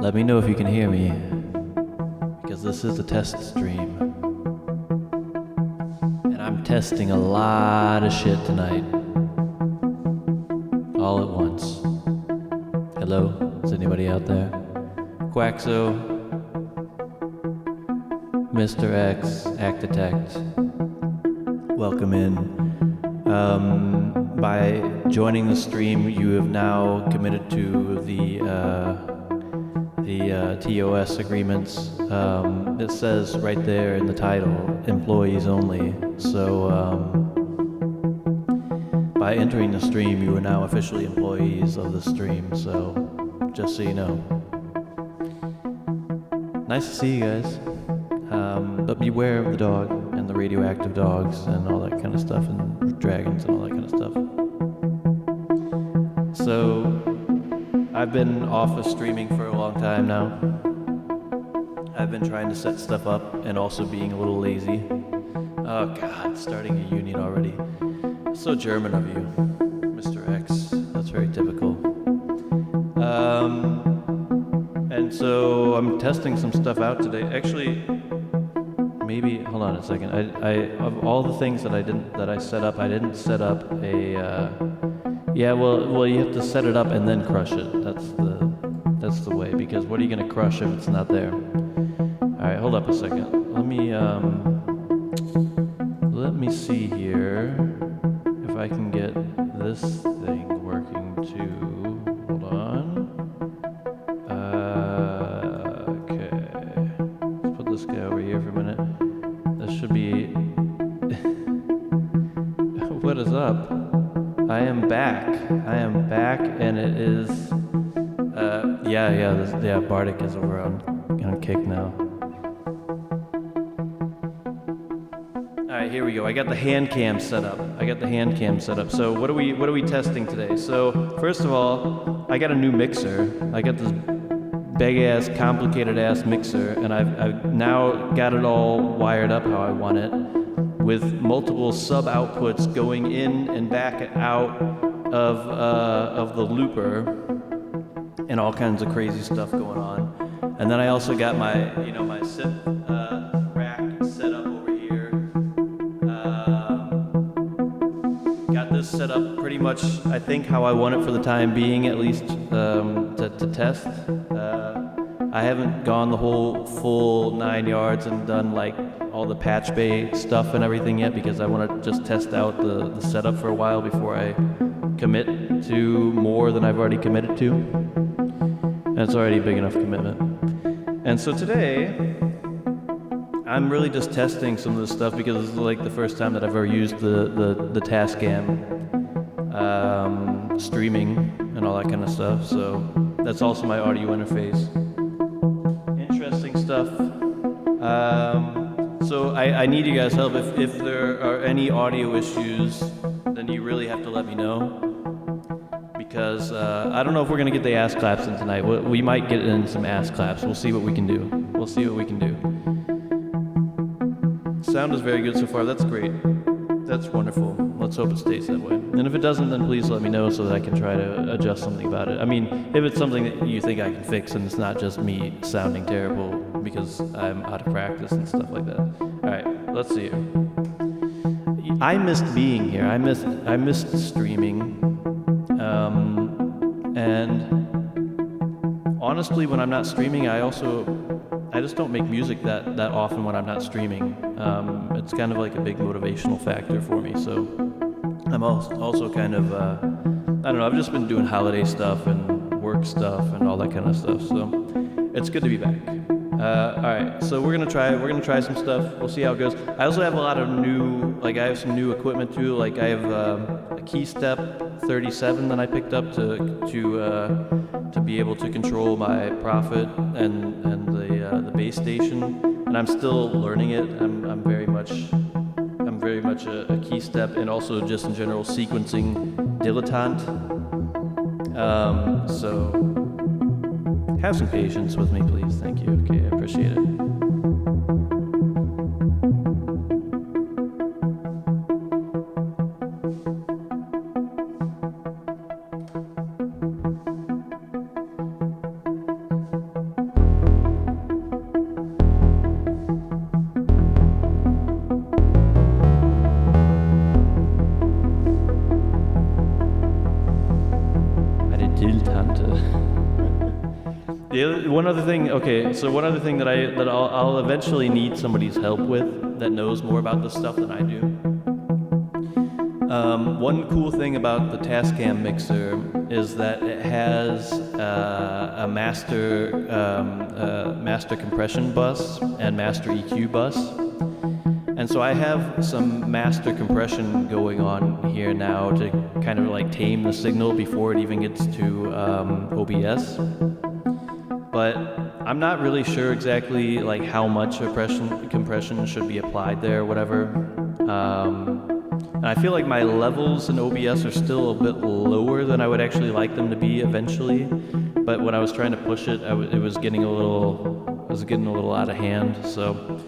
Let me know if you can hear me, because this is a test stream. And I'm testing a lot of shit tonight. All at once. Hello? Is anybody out there? Quaxo, Mr. X, Act Detect. Welcome in. By joining the stream, you have now committed to the TOS agreements. It says right there in the title, employees only. So by entering the stream, you are now officially employees of the stream. So just so you know. Nice to see you guys. But beware of the dog and the radioactive dogs and all that kind of stuff, and dragons and all that kind of stuff. So I've been off of streaming for a long time now. I've been trying to set stuff up and also being a little lazy. Oh God, starting a union already. So German of you, Mr. X. That's very typical. And so I'm testing some stuff out today. Actually, maybe hold on a second. I of all the things that I set up, I didn't set up a. Yeah, well, you have to set it up and then crush it. That's the way. Because what are you gonna crush if it's not there? All right, hold up a second. Let me see here if I can get this thing working too. Hold on. Okay. Let's put this guy over here for a minute. This should be. What is up? I am back, and it is, Bardic is over on kick now. Alright, here we go. I got the hand cam set up. So what are we testing today? So, first of all, I got a new mixer. I got this big-ass, complicated-ass mixer, and I've now got it all wired up how I want it, with multiple sub-outputs going in and back out of the looper, and all kinds of crazy stuff going on. And then I also got my SIP rack set up over here. Got this set up pretty much, I think, how I want it for the time being, at least to test. I haven't gone the whole full 9 yards and done like all the patch bay stuff and everything yet, because I want to just test out the setup for a while before I commit to more than I've already committed to. And it's already a big enough commitment. And so today, I'm really just testing some of this stuff because this is like the first time that I've ever used the Tascam streaming and all that kind of stuff. So that's also my audio interface. Interesting stuff. So I need you guys' help. If there are any audio issues, then you really have to let me know. Because I don't know if we're going to get the ass claps in tonight. We might get in some ass claps. We'll see what we can do. Sound is very good so far. That's great. That's wonderful. Let's hope it stays that way. And if it doesn't, then please let me know so that I can try to adjust something about it. I mean, if it's something that you think I can fix and it's not just me sounding terrible because I'm out of practice and stuff like that. All right, let's see here. I missed being here. I missed streaming. And honestly, when I'm not streaming, I just don't make music that often when I'm not streaming. It's kind of like a big motivational factor for me. So I'm also kind of, I don't know, I've just been doing holiday stuff and work stuff and all that kind of stuff. So it's good to be back. All right, so we're gonna try some stuff. We'll see how it goes. I also have a lot of I have some new equipment too. Like I have a Keystep 37 that I picked up to be able to control my Prophet and the base station. And I'm still learning it. I'm very much a Keystep and also just in general sequencing dilettante. So have some patience with me, please. Thank you. Okay, I appreciate it. One other thing. Okay, so one other thing that I'll eventually need somebody's help with that knows more about this stuff than I do. One cool thing about the Tascam mixer is that it has a master compression bus and master EQ bus. And so I have some master compression going on here now to kind of like tame the signal before it even gets to OBS. But I'm not really sure exactly like how much compression should be applied there or whatever. And I feel like my levels in OBS are still a bit lower than I would actually like them to be eventually. But when I was trying to push it, it was getting a little out of hand. So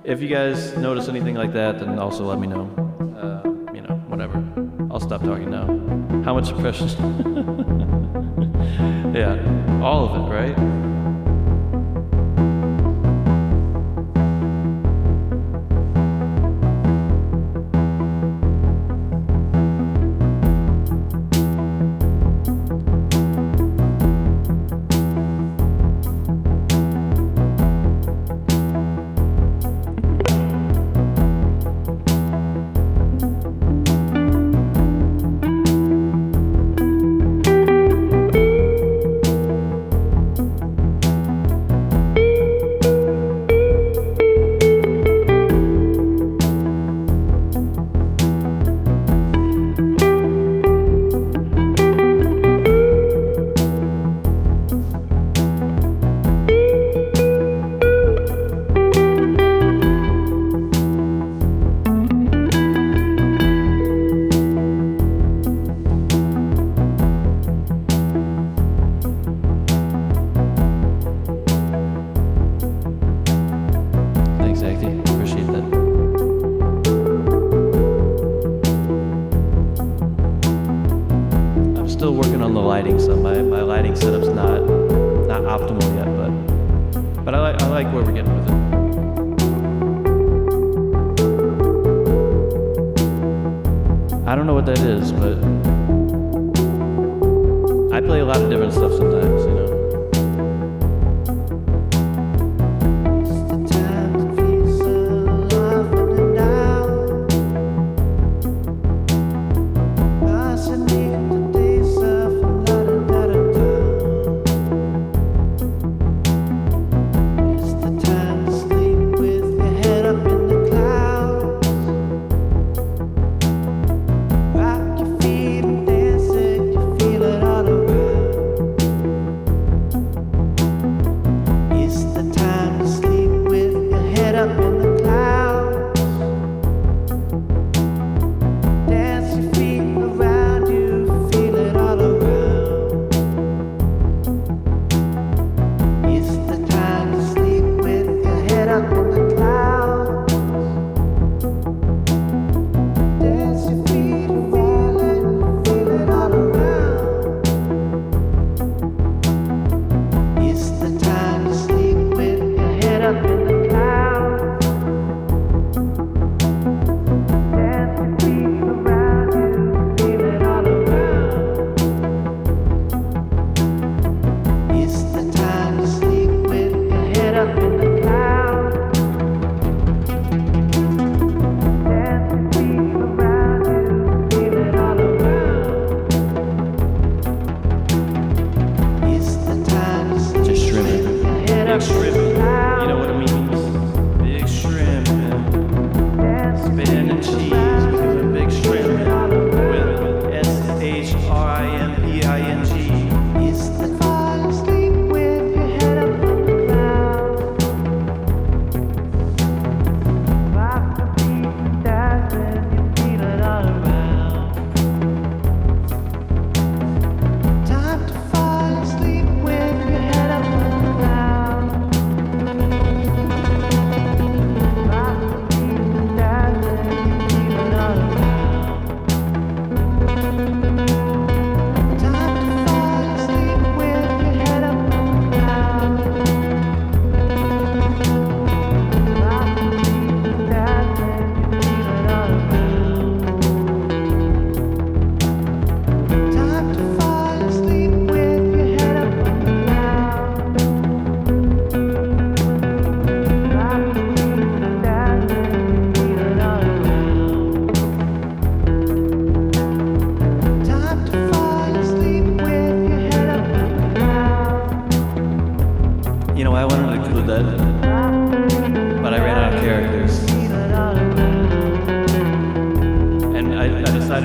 if you guys notice anything like that, then also let me know. Whatever. I'll stop talking now. How much suppression? Yeah, all of it, right? Still working on the lighting, so my lighting setup's not optimal yet, but I like where we're getting with it. I don't know what that is, but I play a lot of different stuff sometimes, you know.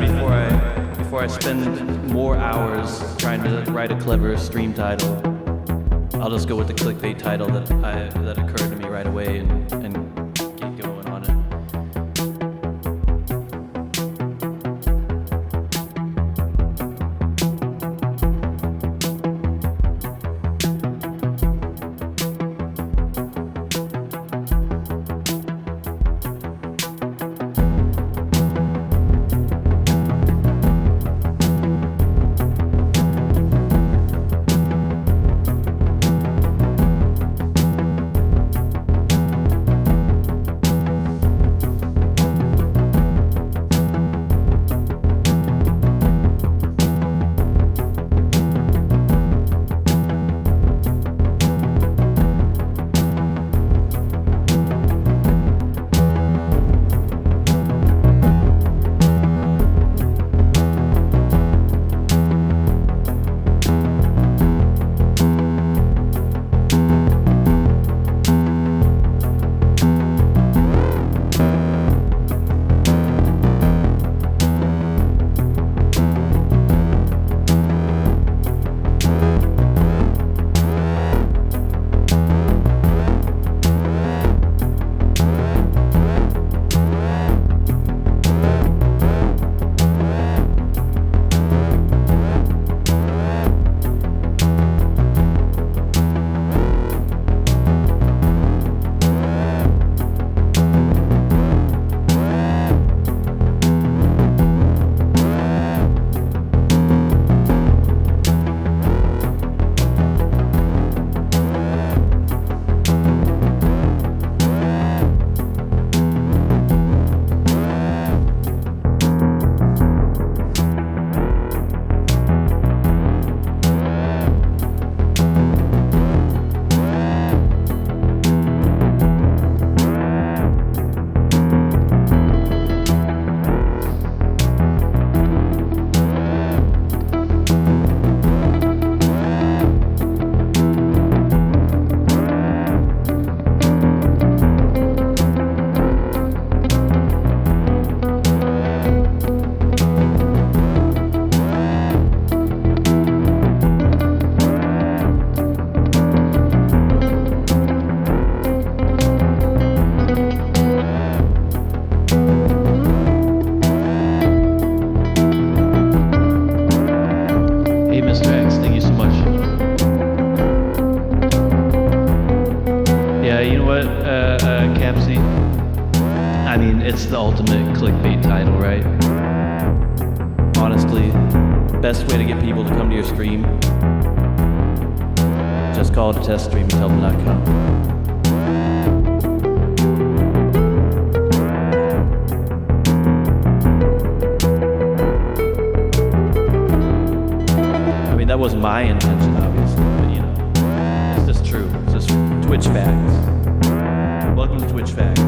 before I spend more hours trying to write a clever stream title, I'll just go with the clickbait title that occurred to me right away and get going on it. It's the ultimate clickbait title, right? Honestly, best way to get people to come to your stream, just call it a test stream and tell them not to come. I mean, that wasn't my intention, obviously, but you know, it's just true. It's just Twitch facts. Welcome to Twitch Facts.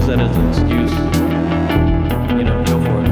that as an excuse, go for it.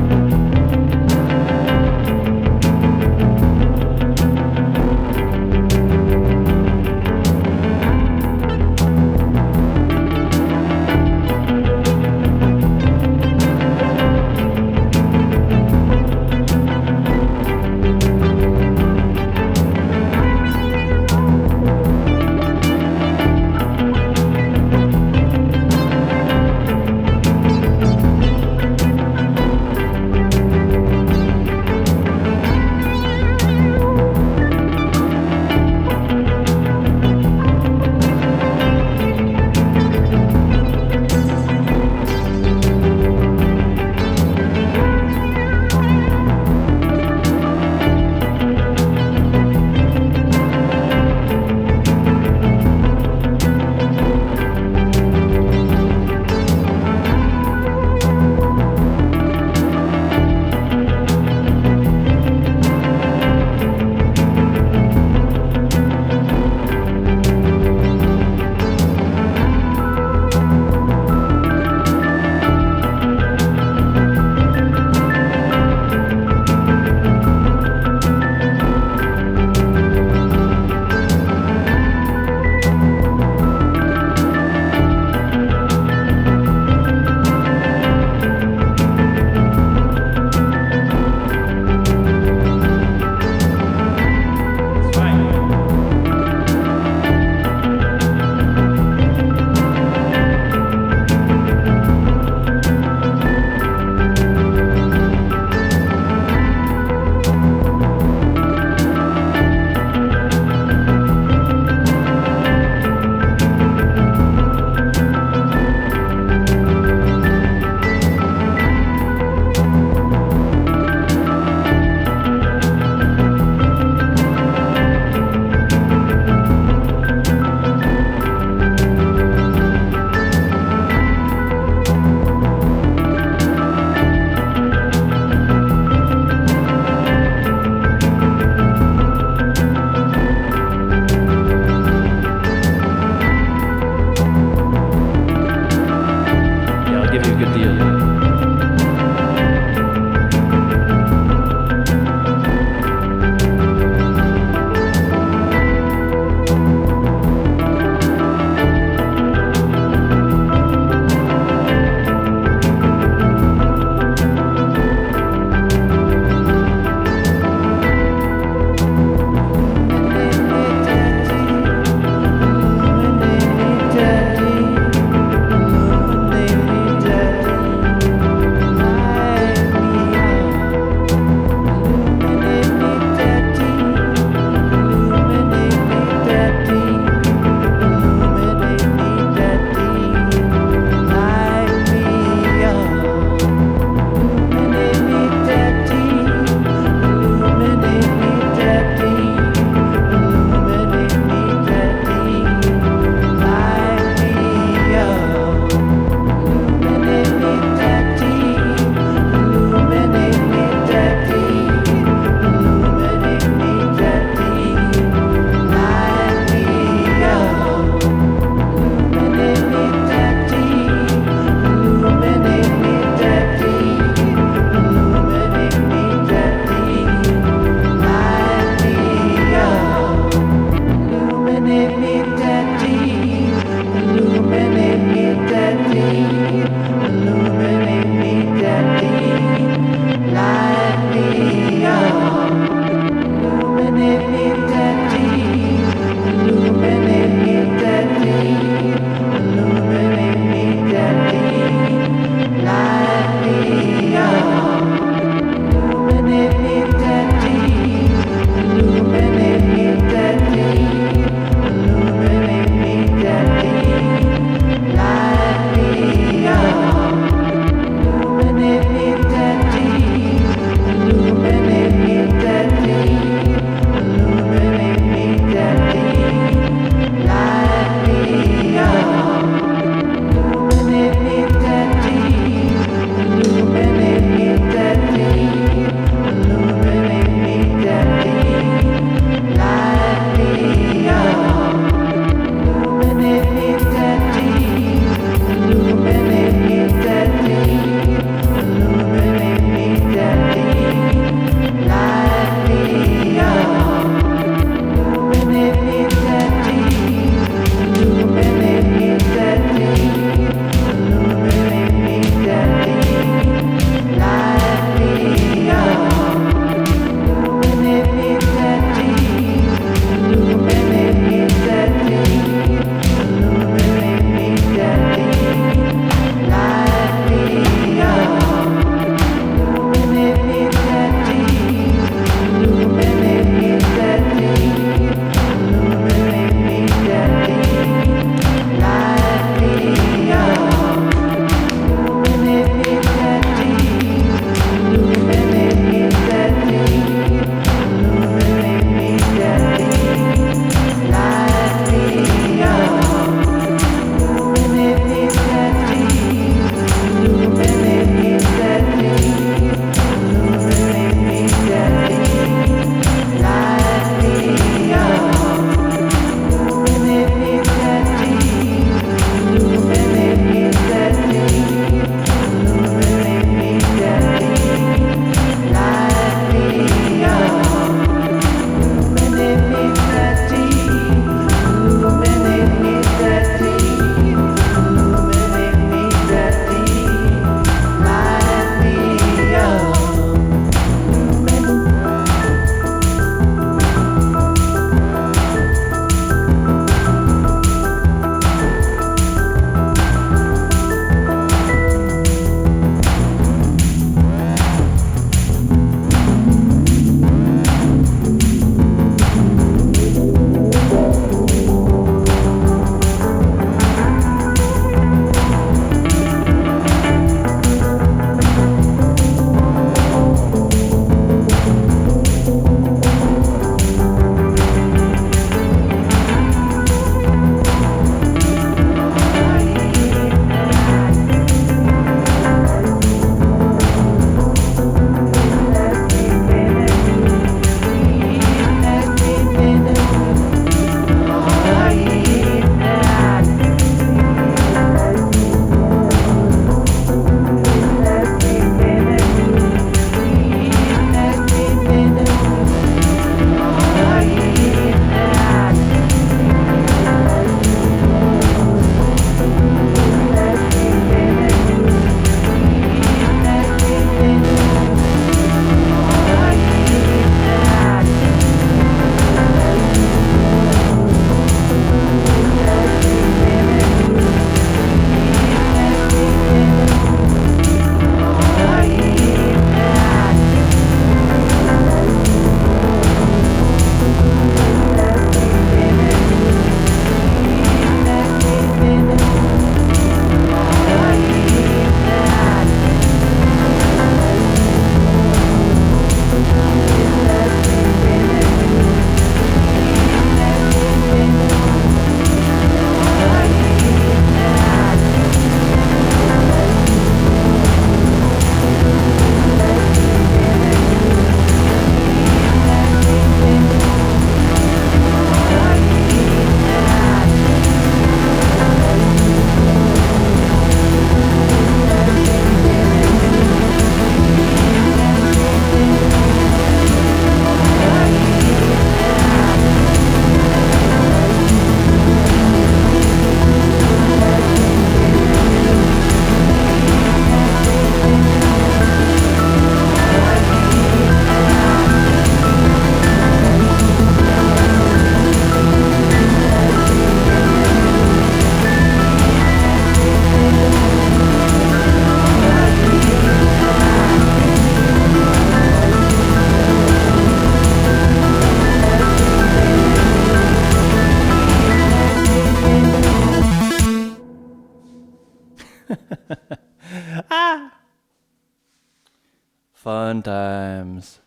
Fun times.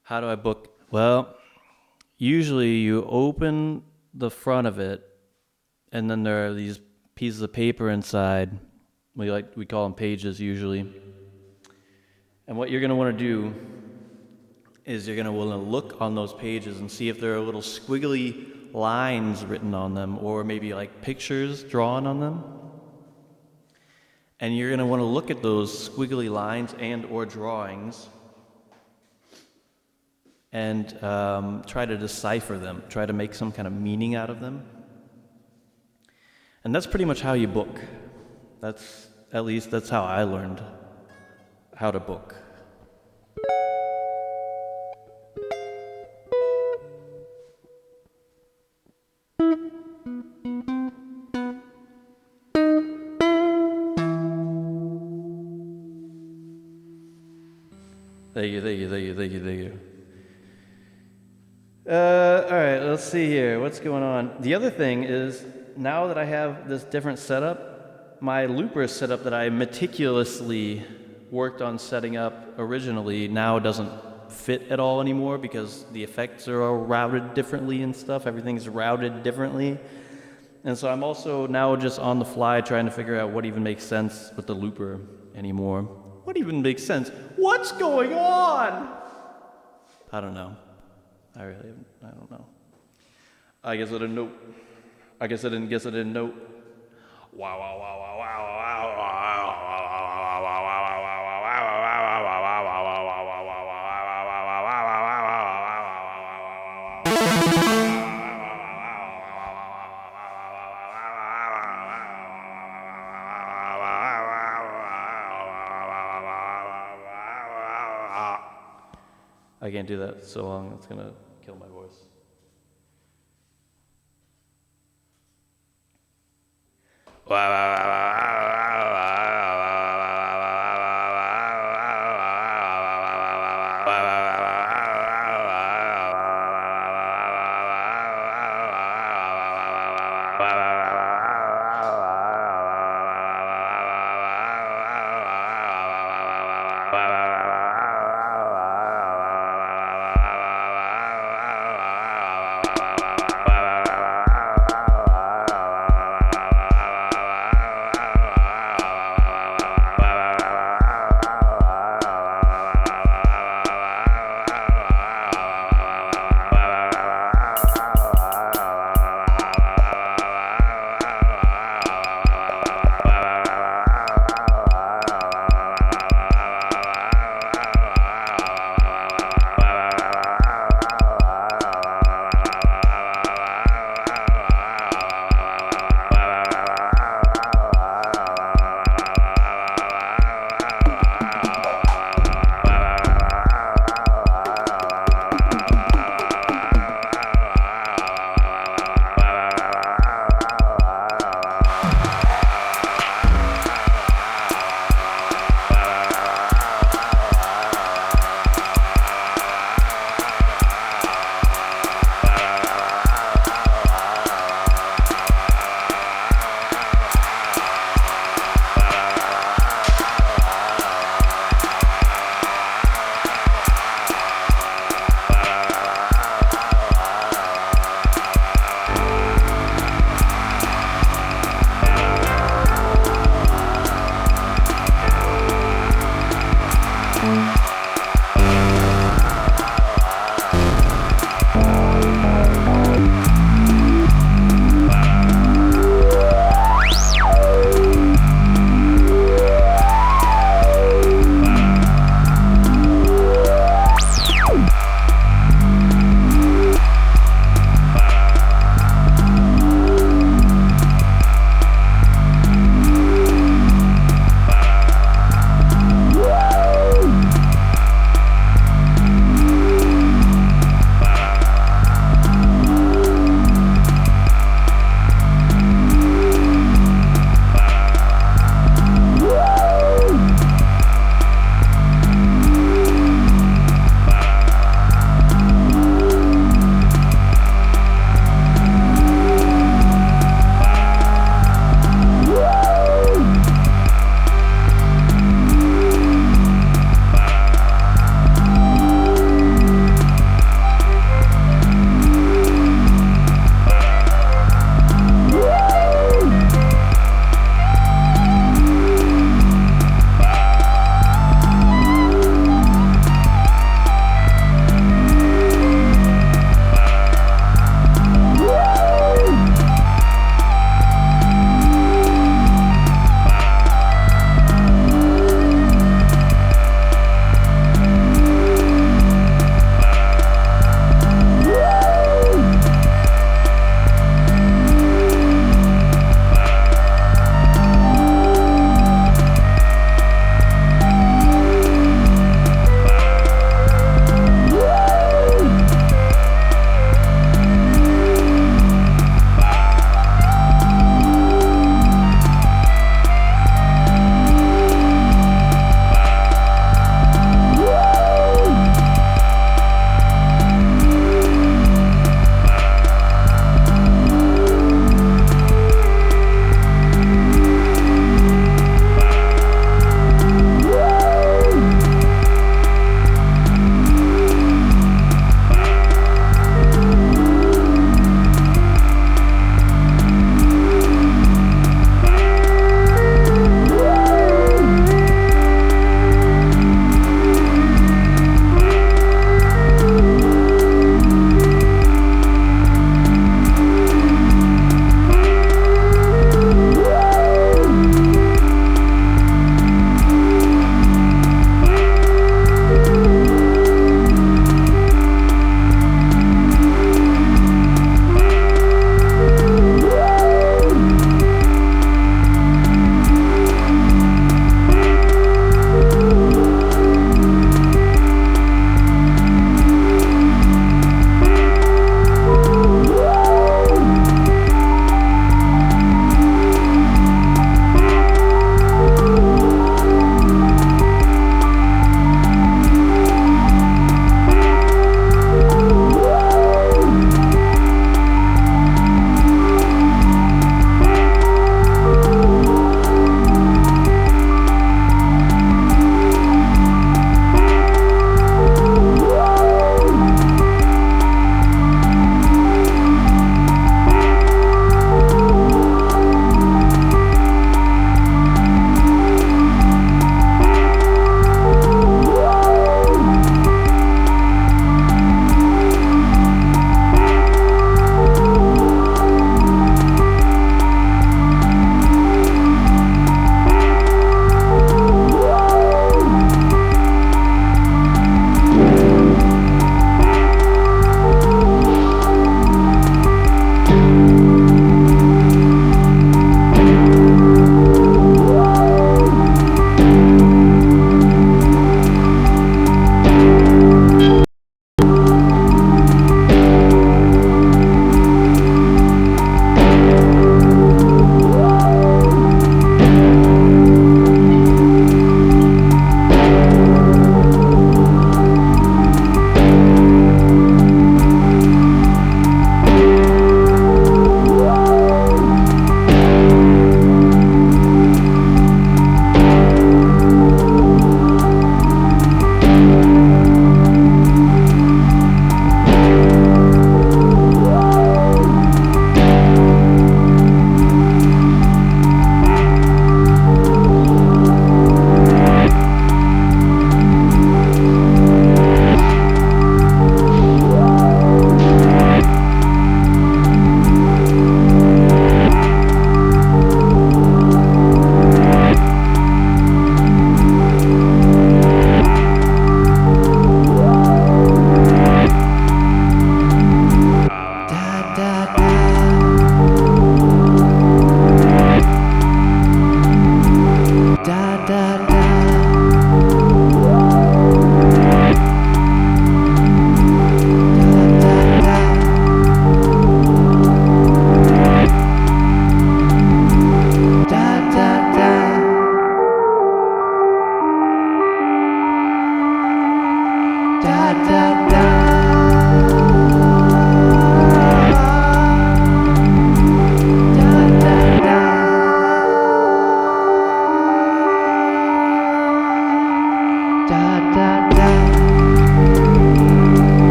How do I book? Well, usually you open the front of it, and then there are these pieces of paper inside. We call them pages usually. And what you're going to want to do is you're going to want to look on those pages and see if there are little squiggly lines written on them, or maybe like pictures drawn on them. And you're going to want to look at those squiggly lines and or drawings and try to decipher them, try to make some kind of meaning out of them. And that's pretty much how you book. That's how I learned how to book. Thank you. All right, let's see here. What's going on? The other thing is, now that I have this different setup, my looper setup that I meticulously worked on setting up originally now doesn't fit at all anymore because the effects are all routed differently and stuff. Everything's routed differently. And so I'm also now just on the fly trying to figure out what even makes sense with the looper anymore. What even makes sense? What's going on? I don't know. I don't know. I guess I didn't know. I didn't know. Wow, wow, wow, wow, wow, wow, wow, I can't do that so long. It's gonna kill my voice.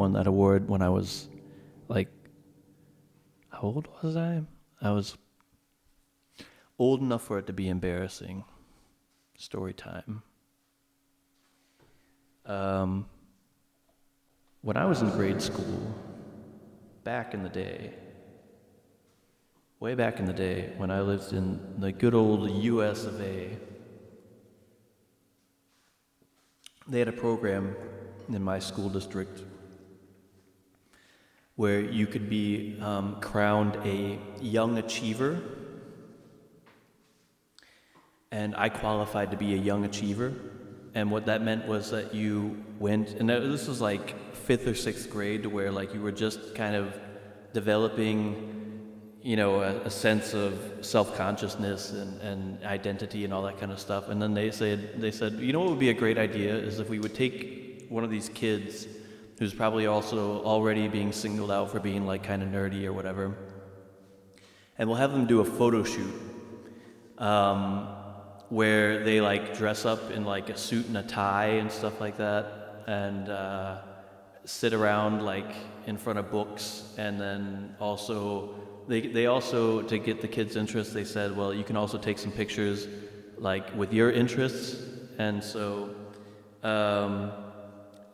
won that award when I was like, how old was I? I was old enough for it to be embarrassing. Story time. When I was in grade school, back in the day, way back in the day, when I lived in the good old US of A, they had a program in my school district where you could be crowned a young achiever. And I qualified to be a young achiever. And what that meant was that you went, and this was like 5th or 6th grade, to where like you were just kind of developing, you know, a sense of self-consciousness and identity and all that kind of stuff. And then they said, you know what would be a great idea is if we would take one of these kids who's probably also already being singled out for being like kind of nerdy or whatever, and we'll have them do a photo shoot. Where they like dress up in like a suit and a tie and stuff like that, and sit around like in front of books, and then also they also, to get the kids' interest, they said, well, you can also take some pictures like with your interests. And so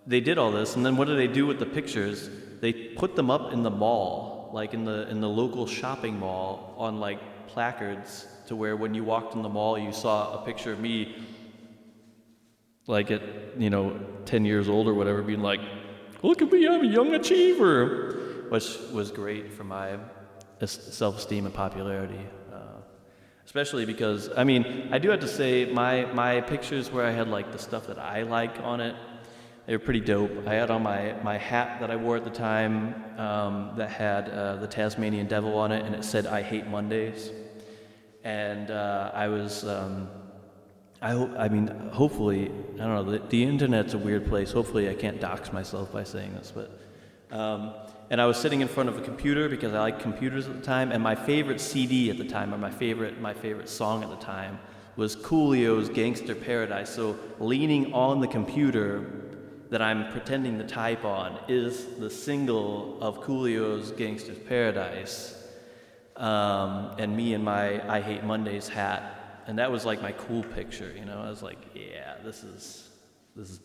they did all this, and then what did they do with the pictures? They put them up in the mall, like in the local shopping mall, on like placards, to where when you walked in the mall, you saw a picture of me, like at, 10 years old or whatever, being like, look at me, I'm a young achiever, which was great for my self-esteem and popularity. Especially because, I do have to say, my pictures where I had like the stuff that I like on it, they were pretty dope. I had on my hat that I wore at the time that had the Tasmanian devil on it, and it said, "I hate Mondays." And I was, hopefully, I don't know, the internet's a weird place. Hopefully I can't dox myself by saying this, but, and I was sitting in front of a computer because I liked computers at the time, and my favorite CD at the time, or my favorite song at the time, was Coolio's Gangster Paradise. So leaning on the computer that I'm pretending to type on is the single of Coolio's Gangster Paradise. And me in my I Hate Mondays hat, and that was like my cool picture, I was like, yeah, this is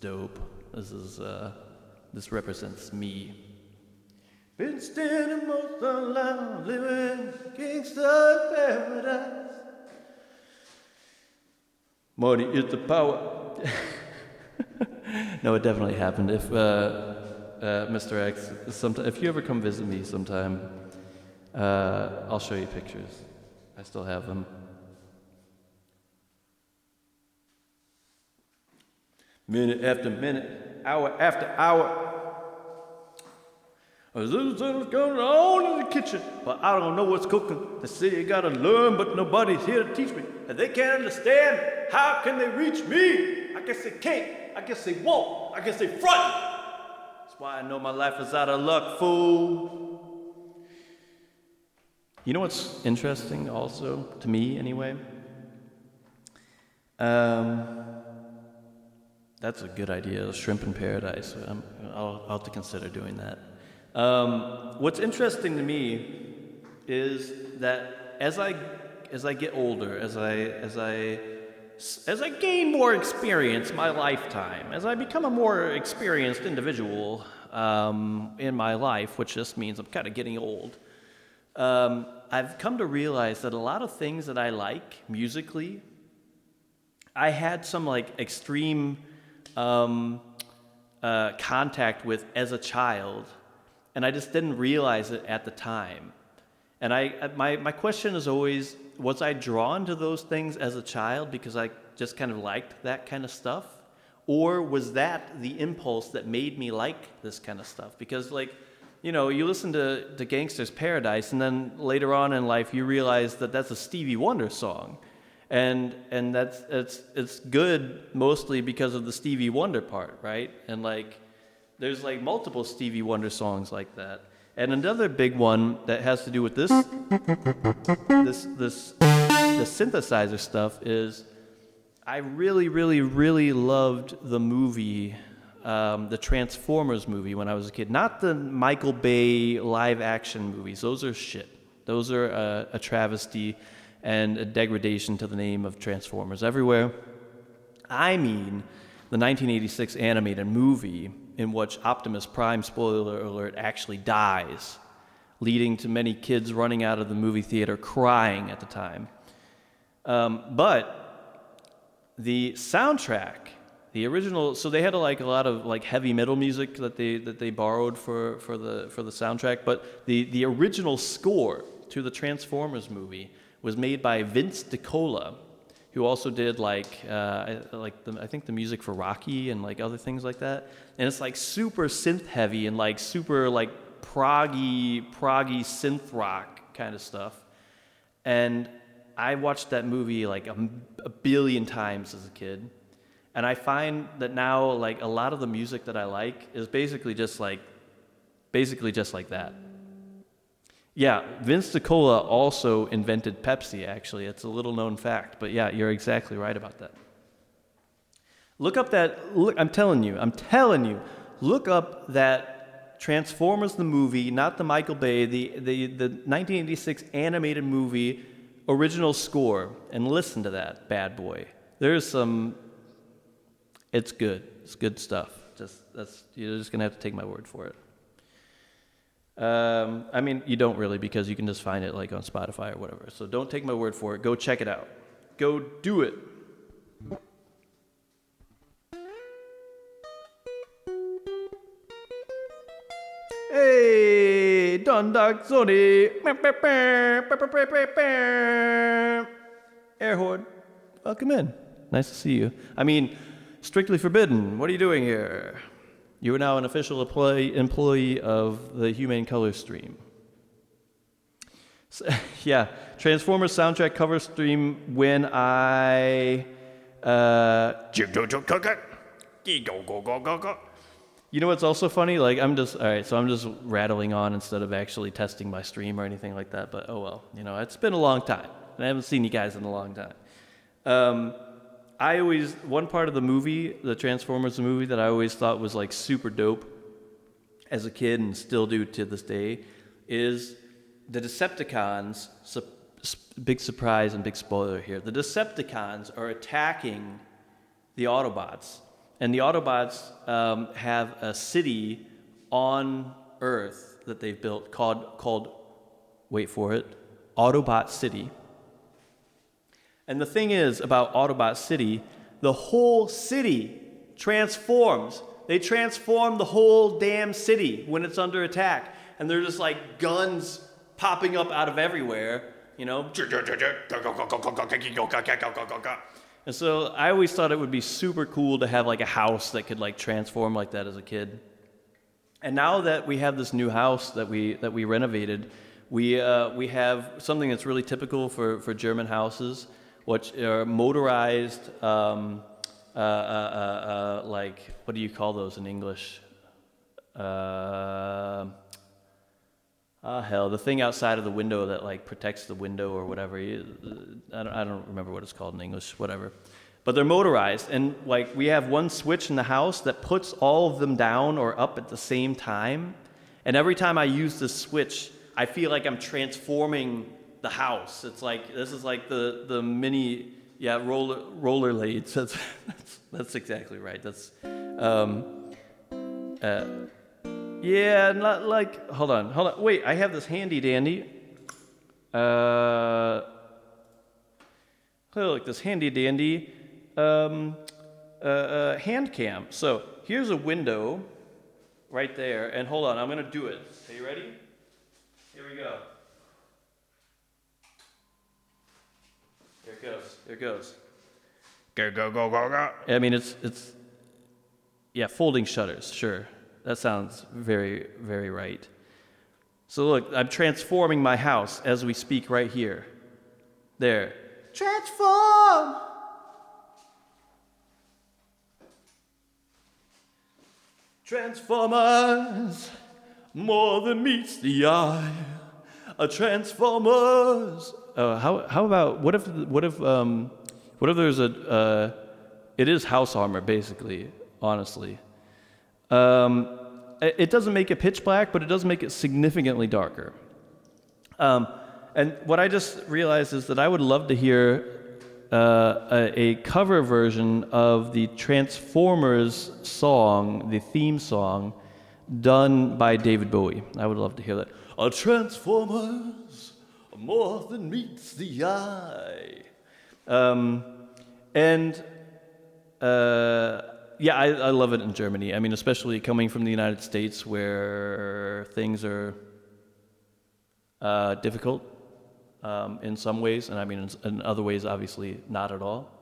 dope. This represents me. Been standing most alive, living gangsta paradise. Money is the power. No, it definitely happened. If Mr. X, if you ever come visit me sometime, I'll show you pictures. I still have them. Minute after minute, hour after hour. There's going on in the kitchen, but I don't know what's cooking. They say you gotta learn, but nobody's here to teach me. And they can't understand. How can they reach me? I guess they can't. I guess they won't. I guess they front. That's why I know my life is out of luck, fool. You know what's interesting also, to me anyway? That's a good idea, shrimp in paradise. I'll have to consider doing that. What's interesting to me is that as I get older, as I gain more experience, my lifetime, as I become a more experienced individual in my life, which just means I'm kind of getting old, I've come to realize that a lot of things that I like musically, I had some like extreme contact with as a child, and I just didn't realize it at the time. And my question is always, was I drawn to those things as a child because I just kind of liked that kind of stuff? Or was that the impulse that made me like this kind of stuff? Because you listen to Gangster's Paradise, and then later on in life you realize that that's a Stevie Wonder song. And it's good mostly because of the Stevie Wonder part, right? And there's multiple Stevie Wonder songs like that. And another big one that has to do with this the synthesizer stuff is I really, really, really loved the movie the Transformers movie when I was a kid. Not the Michael Bay live-action movies. Those are shit. Those are a travesty and a degradation to the name of Transformers everywhere. I mean the 1986 animated movie in which Optimus Prime, spoiler alert, actually dies, leading to many kids running out of the movie theater crying at the time. But the soundtrack, the original, so they had a lot of heavy metal music that they borrowed for the soundtrack. But the original score to the Transformers movie was made by Vince DiCola, who also did I think the music for Rocky and other things like that. And it's super synth heavy and super proggy synth rock kind of stuff. And I watched that movie a billion times as a kid. And I find that now a lot of the music that I like is basically just like that. Yeah, Vince DiCola also invented Pepsi, actually. It's a little known fact, but yeah, you're exactly right about that. I'm telling you, look up that Transformers the movie, not the Michael Bay, the 1986 animated movie original score, and listen to that bad boy. It's good. It's good stuff. You're just gonna have to take my word for it. I mean, you don't really, because you can just find it on Spotify or whatever. So don't take my word for it. Go check it out. Go do it. Hey, Dondak Zoni. Air Horde. Welcome in. Nice to see you. I mean, Strictly Forbidden. What are you doing here? You are now an official employee of the Humane Color stream. So, yeah, Transformers soundtrack cover stream when I... You know what's also funny? I'm just rattling on instead of actually testing my stream or anything like that, but oh well. It's been a long time. I haven't seen you guys in a long time. One part of the movie, the Transformers movie, that I always thought was super dope as a kid and still do to this day, is the Decepticons. Big surprise and big spoiler here. The Decepticons are attacking the Autobots, and the Autobots have a city on Earth that they've built called, wait for it, Autobot City. And the thing is about Autobot City, the whole city transforms. They transform the whole damn city when it's under attack. And they're just guns popping up out of everywhere, And so I always thought it would be super cool to have a house that could transform like that as a kid. And now that we have this new house that we renovated, we have something that's really typical for German houses, which are motorized, what do you call those in English? The thing outside of the window that protects the window or whatever. I don't remember what it's called in English, whatever. But they're motorized, and we have one switch in the house that puts all of them down or up at the same time. And every time I use this switch, I feel like I'm transforming the house. It's this is the mini rollerblades. That's exactly right. That's not hold on. Wait, I have this handy dandy. This handy dandy hand cam. So here's a window right there, and hold on, I'm gonna do it. Are you ready? Here we go. Here it goes. Go. I mean, it's folding shutters, sure. That sounds very, very right. So look, I'm transforming my house as we speak right here. There. Transform! Transformers, more than meets the eye. A Transformers. How about what if there's it is house armor basically, honestly. It doesn't make it pitch black, but it does make it significantly darker. And what I just realized is that I would love to hear a cover version of the Transformers song, the theme song, done by David Bowie. I would love to hear that. A Transformers are more than meets the eye. Yeah, I love it in Germany. I mean, especially coming from the United States where things are difficult in some ways, and I mean in other ways, obviously not at all.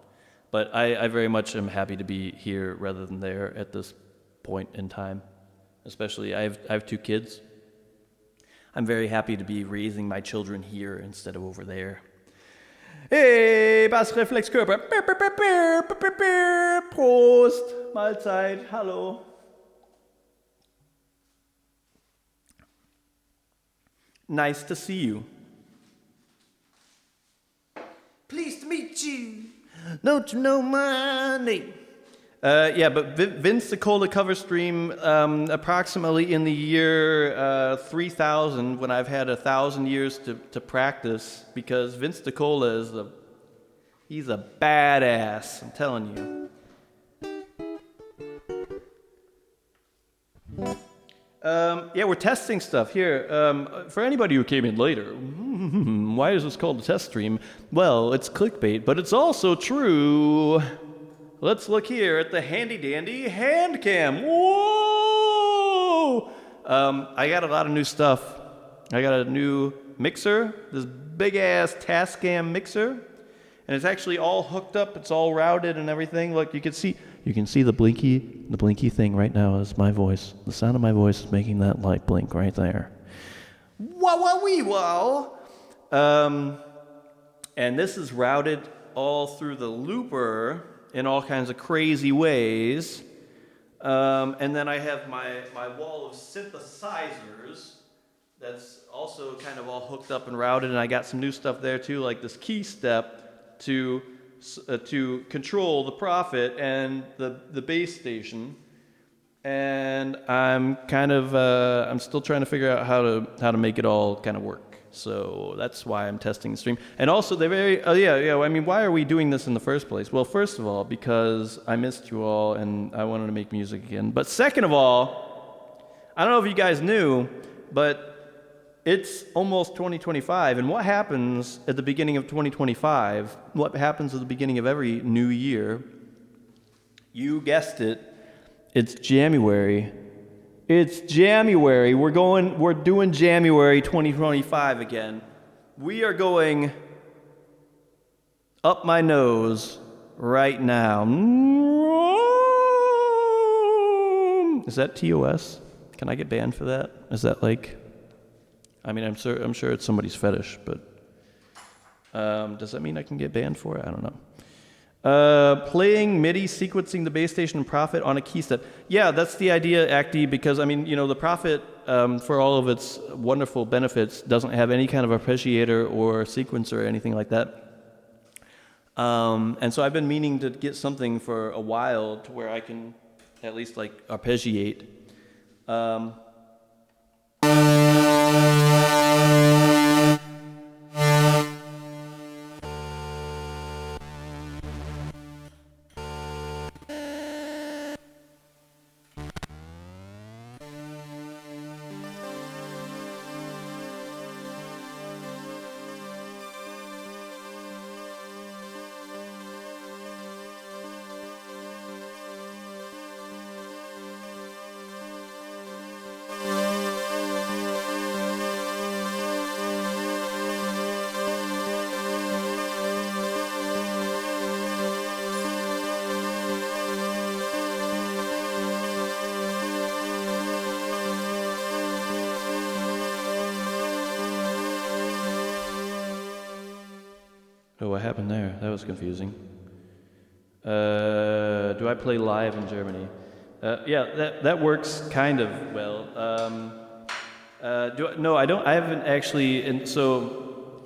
But I very much am happy to be here rather than there at this point in time. Especially, I have 2 kids. I'm very happy to be raising my children here instead of over there. Hey, Bassreflexkörper. Prost. Mahlzeit. Hallo. Nice to see you. Pleased to meet you. Don't you know my name? Yeah, but Vince DiCola cover stream approximately in the year 3000 when I've had 1,000 years to practice, because Vince DiCola he's a badass, I'm telling you. Yeah, we're testing stuff here. For anybody who came in later, why is this called a test stream? Well, it's clickbait, but it's also true. Let's look here at the handy-dandy hand cam. Whoa! I got a lot of new stuff. I got a new mixer, this big-ass Tascam mixer, and it's actually all hooked up. It's all routed and everything. Look, you can see the blinky thing right now is my voice. The sound of my voice is making that light blink right there. Wow! And this is routed all through the looper in all kinds of crazy ways. And then I have my wall of synthesizers that's also kind of all hooked up and routed, and I got some new stuff there too, like this key step to control the Prophet and the base station. And I'm still trying to figure out how to make it all kind of work. So that's why I'm testing the stream. And also, I mean, why are we doing this in the first place? Well, first of all, because I missed you all and I wanted to make music again. But second of all, I don't know if you guys knew, but it's almost 2025. And what happens at the beginning of 2025, what happens at the beginning of every new year? You guessed it, it's January. It's January. We're doing January 2025 again. We are going up my nose right now. Is that TOS? Can I get banned for that? Is that like, I mean, I'm sure it's somebody's fetish, but does that mean I can get banned for it? I don't know. Playing MIDI, sequencing the base station and Prophet on a key step. Yeah, that's the idea, Acti, because, I mean, the Prophet, for all of its wonderful benefits, doesn't have any kind of arpeggiator or sequencer or anything like that. And so I've been meaning to get something for a while to where I can at least, like, arpeggiate. Oh, what happened there? That was confusing. Do I play live in Germany? Yeah, that works kind of well. No, I don't. I haven't actually. And so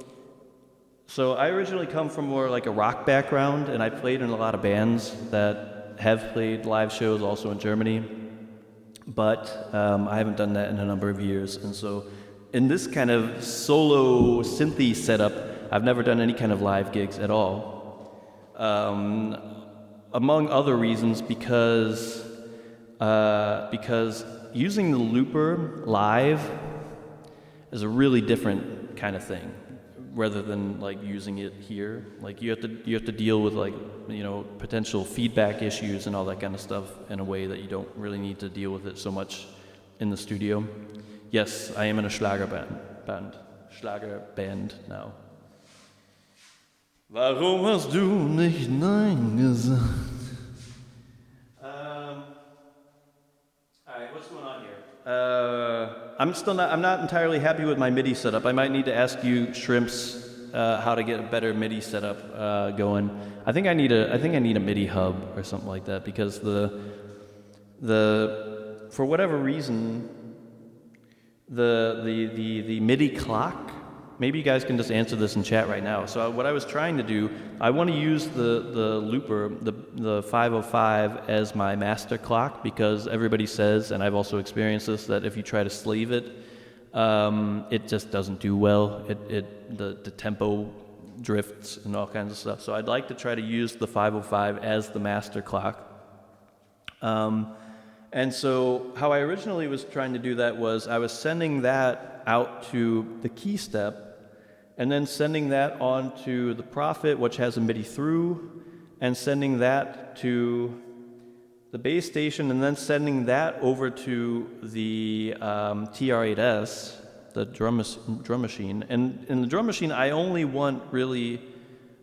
I originally come from more like a rock background, and I played in a lot of bands that have played live shows also in Germany. but I haven't done that in a number of years. And so in this kind of solo synthy setup, I've never done any kind of live gigs at all. Among other reasons, because using the looper live is a really different kind of thing, rather than like using it here. Like you have to deal with like, you know, potential feedback issues and all that kind of stuff in a way that you don't really need to deal with it so much in the studio. Yes, I am in a Schlagerband now. Warum hast du nicht Nein gesagt? Alright, what's going on here? I'm not entirely happy with my MIDI setup. I might need to ask you shrimps how to get a better MIDI setup going. I think I need a MIDI hub or something like that, because the for whatever reason the MIDI clock, maybe you guys can just answer this in chat right now. So what I was trying to do, I want to use the looper, the 505 as my master clock, because everybody says, and I've also experienced this, that if you try to slave it, it just doesn't do well. The tempo drifts and all kinds of stuff. So I'd like to try to use the 505 as the master clock. And so how I originally was trying to do that was I was sending that out to the key step, and then sending that on to the Prophet, which has a MIDI through, and sending that to the bass station, and then sending that over to the TR-8S, the drum machine. And in the drum machine, I only want really,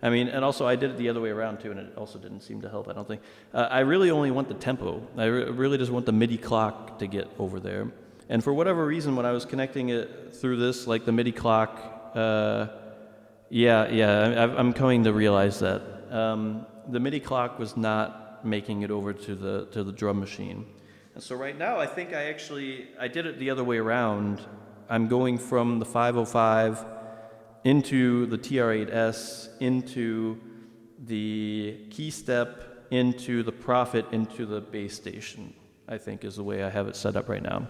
I mean, and also I did it the other way around too, and it also didn't seem to help, I don't think. I really only want the tempo. I really just want the MIDI clock to get over there. And for whatever reason, when I was connecting it through this, like the MIDI clock, I'm coming to realize that the MIDI clock was not making it over to the drum machine. And so right now, I think I did it the other way around. I'm going from the 505 into the TR-8S, into the key step, into the Prophet, into the bass station, I think is the way I have it set up right now.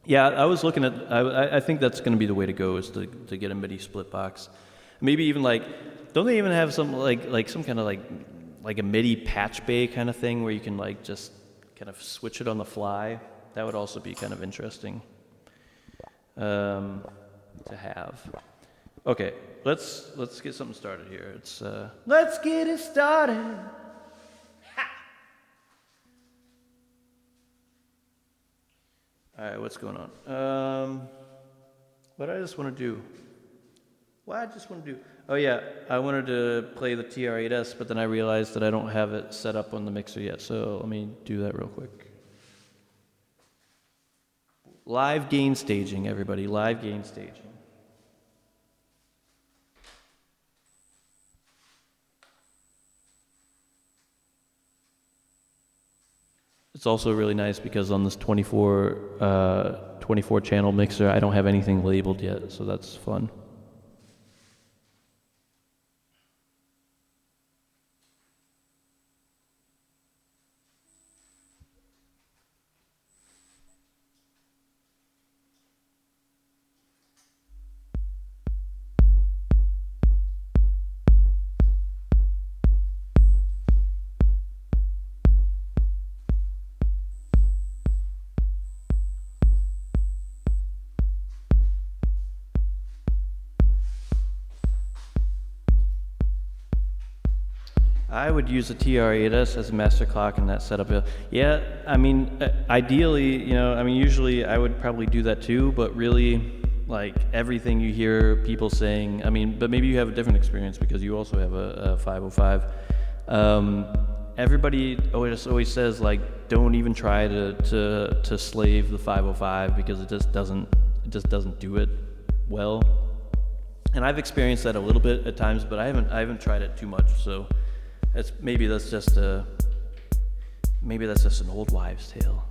Yeah, I was looking at, I think that's going to be the way to go, is to get a MIDI split box. Maybe even like, don't they even have some like some kind of like a MIDI patch bay kind of thing where you can like just kind of switch it on the fly? That would also be kind of interesting to have. Okay, let's get something started here. Let's get it started. Ha! All right, what's going on? What did I just want to do? Oh yeah, I wanted to play the TR-8S, but then I realized that I don't have it set up on the mixer yet, so let me do that real quick. Live gain staging, everybody, live gain staging. It's also really nice because on this 24 channel mixer, I don't have anything labeled yet, so that's fun. I would use the TR-8S as a master clock in that setup. Yeah, I mean, ideally, you know, I mean, usually I would probably do that too, but really, like, everything you hear people saying, I mean, but maybe you have a different experience because you also have a 505. Everybody always says, like, don't even try to slave the 505 because it just doesn't do it well. And I've experienced that a little bit at times, but I haven't tried it too much, so maybe that's just an old wives' tale.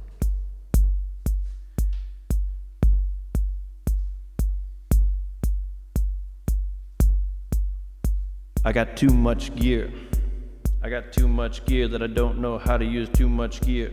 I got too much gear. I got too much gear that I don't know how to use too much gear.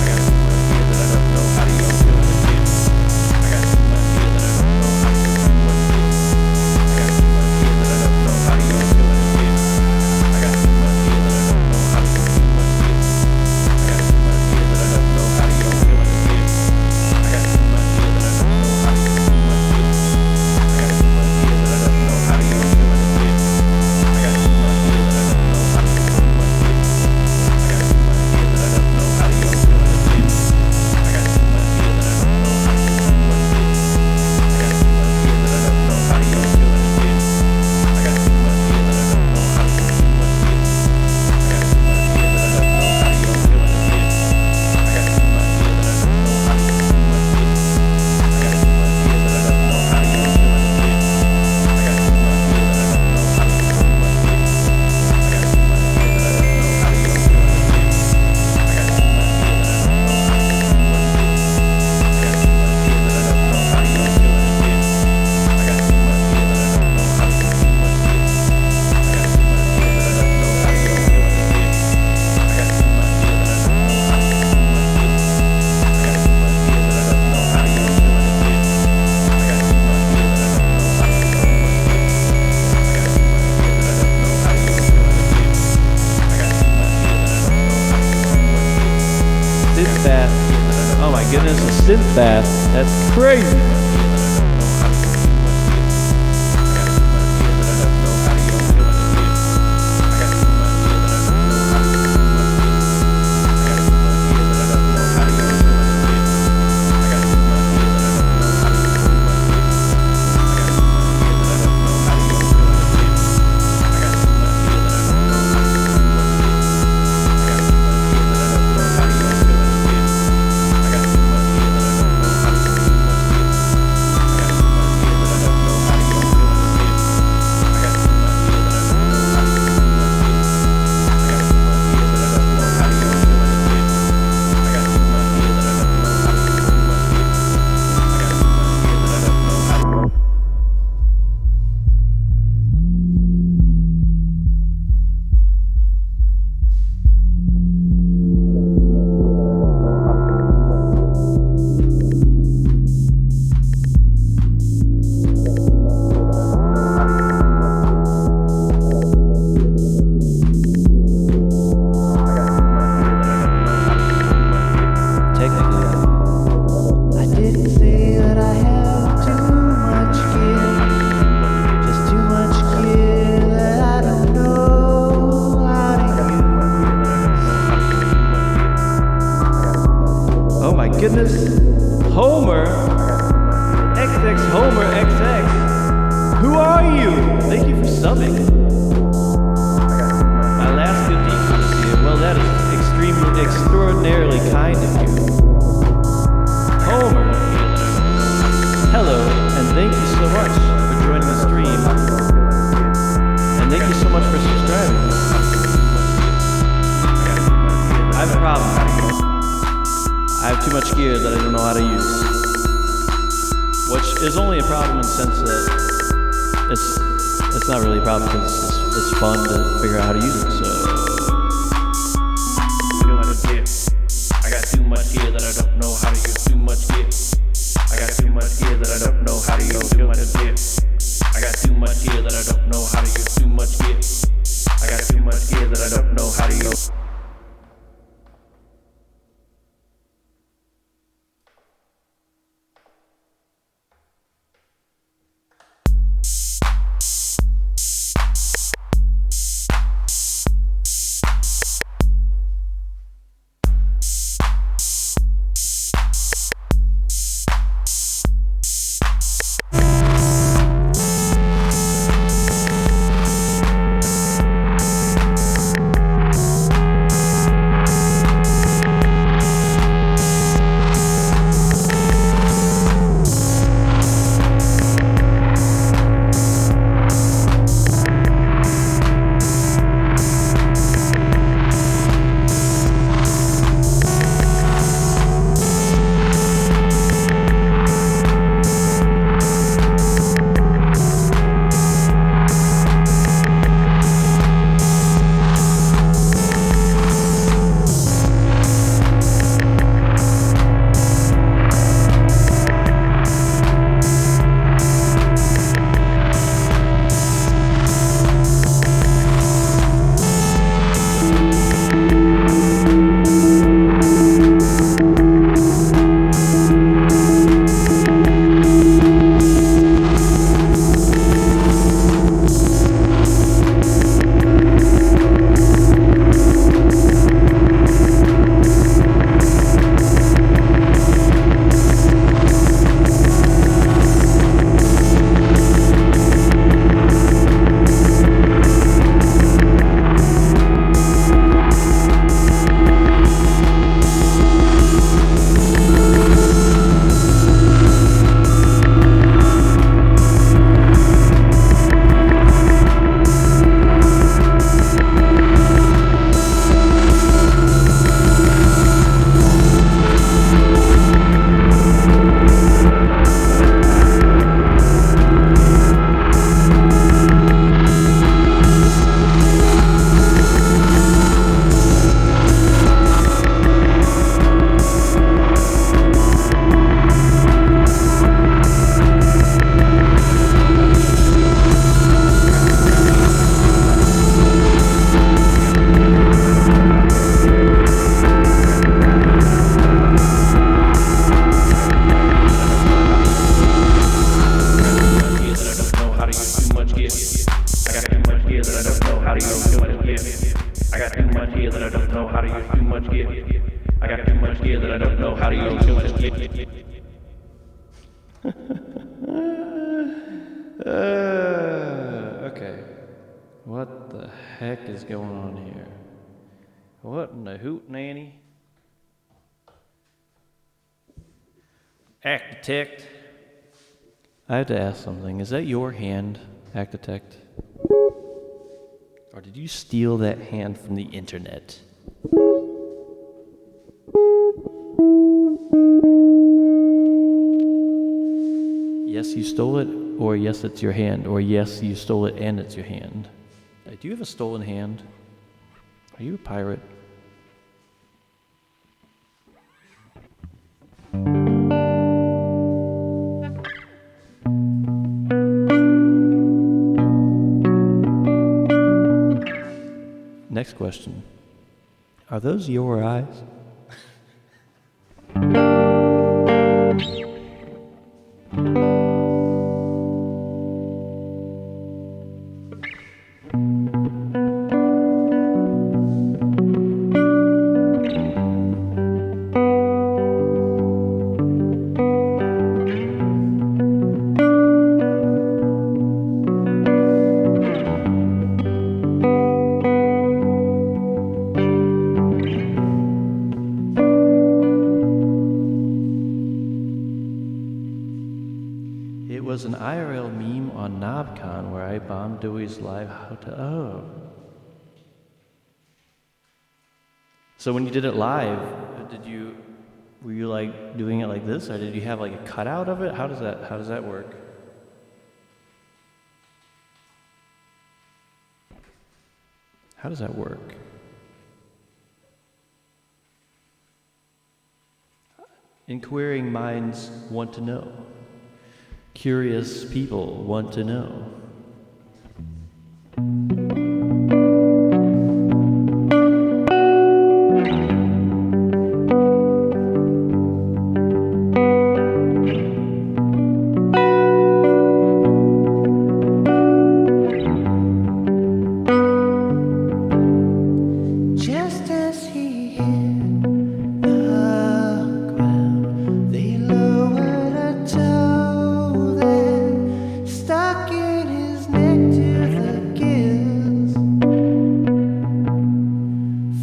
I got too much gear that I don't know how to use too much gear. I got too much gear that I don't know how to use too much gear. goodness, a synth bath. That's crazy. Goodness, Homer, XX Homer XX, who are you? Thank you for subbing. Alaska Deep, well, that is extraordinarily kind of you. Homer, hello, and thank you so much for joining the stream, and thank you so much for subscribing. I have a problem. I have too much gear that I don't know how to use, which is only a problem in the sense that it's not really a problem because it's fun to figure out how to use it. So I got too much gear that I don't know how to use. Too much gear. I got too much gear that I don't know how to use. Too much gear. I got too much gear that I don't know how to use. Too much gear. I got too much gear that I don't know how to use. don't know how to use too much gear. I got too much gear that I don't know how to use too much gear. Okay. What the heck is going on here? What in the hoot nanny? Architect. I have to ask something. Is that your hand, architect? Or did you steal that hand from the internet? Yes, you stole it, or yes, it's your hand, or yes, you stole it and it's your hand. Do you have a stolen hand? Are you a pirate? Next question. Are those your eyes? It was an IRL meme on KnobCon where I bombed Dewey's live hotel. Oh. So when you did it live, were you like doing it like this, or did you have like a cutout of it? How does that work? How does that work? Inquiring minds want to know. Curious people want to know. Just as he hit the ground, they lowered a toe that stuck in his neck to the gills.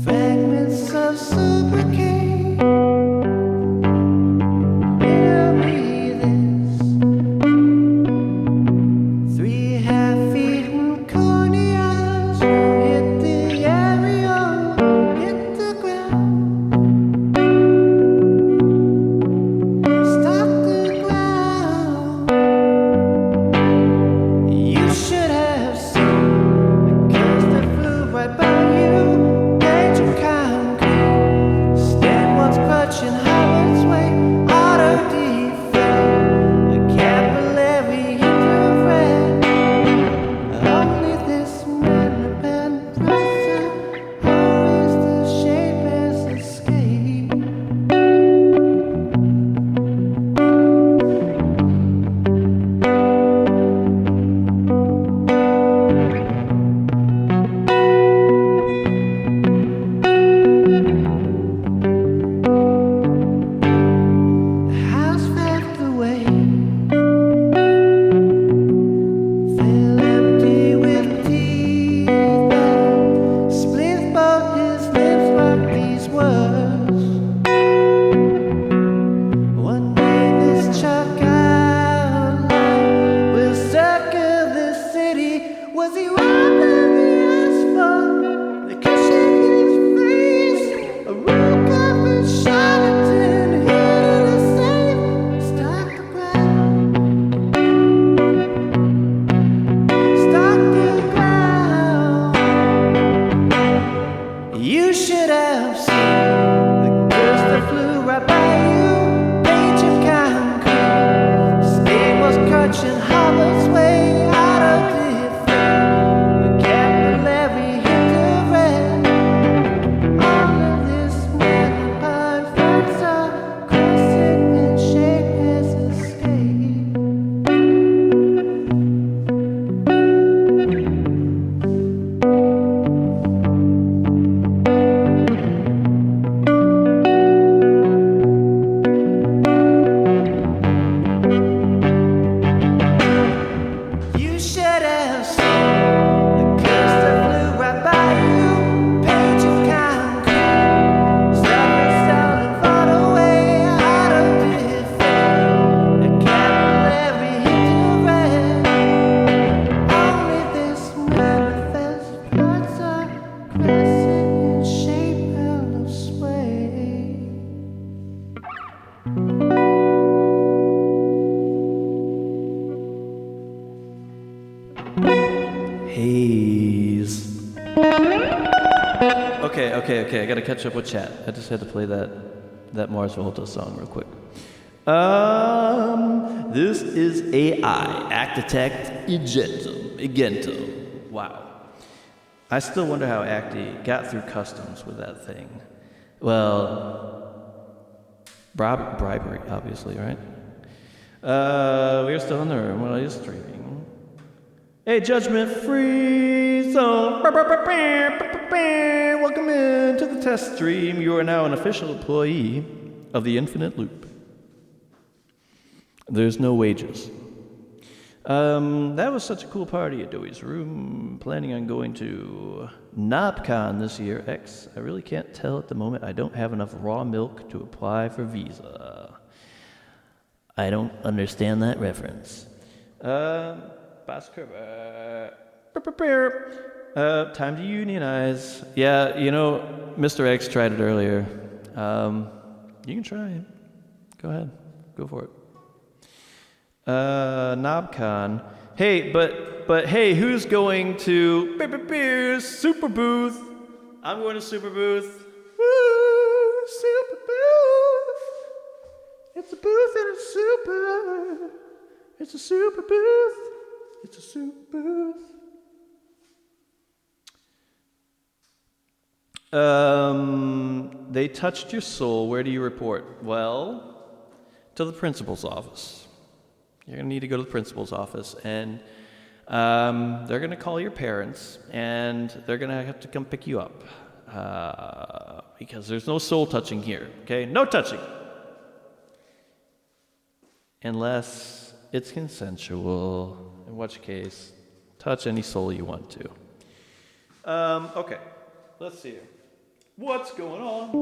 Fragments of sugarcane. Riddle me this. 3 half-eaten corneas hit the aerial, hit the ground, stop the ground. You should have seen the kids that flew right by you. Danger concrete, stand once clutching Howard's way out of defense. A capillary infrared. Only this man repent present, always the shape as escape. The house felt away, fell empty with teeth that split both his lips like these words. One day this chalk outline will circle the city. Was he robbing the asphalt? The cushion his face, a room covered Charlatan, hid in a safe. Stop the ground, stop the ground. You should have seen the girls that flew right by you. Page of concrete, stain was clutching Harvard's way out of defense. The capillary hit the red. All of this magnified facts are crossing and shape has escaped. okay. I gotta catch up with chat. I just had to play that Mars Volta song real quick. This is AI Actitect Igento. Wow. I still wonder how Acti got through customs with that thing. Well, bribery, obviously, right? We're still in the room. What are you streaming? Hey, Judgment Free Zone. Welcome in to the test stream. You are now an official employee of the Infinite Loop. There's no wages. That was such a cool party at Dewey's room. Planning on going to NobCon this year. X. I really can't tell at the moment. I don't have enough raw milk to apply for visa. I don't understand that reference. Time to unionize. Yeah, you know, Mr. X tried it earlier. You can try it. Go ahead. Go for it. NobCon. Hey, but hey, who's going to Super Booth? I'm going to Super Booth. Woo, Super Booth. It's a booth and it's super. It's a super booth. It's a super booth. They touched your soul. Where do you report? Well, to the principal's office. You're going to need to go to the principal's office, and they're going to call your parents, and they're going to have to come pick you up. Because there's no soul touching here, okay? No touching! Unless it's consensual, in which case, touch any soul you want to. Okay, let's see here. What's going on?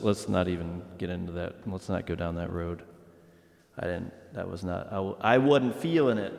Let's not even get into that. Let's not go down that road. I wasn't feeling it.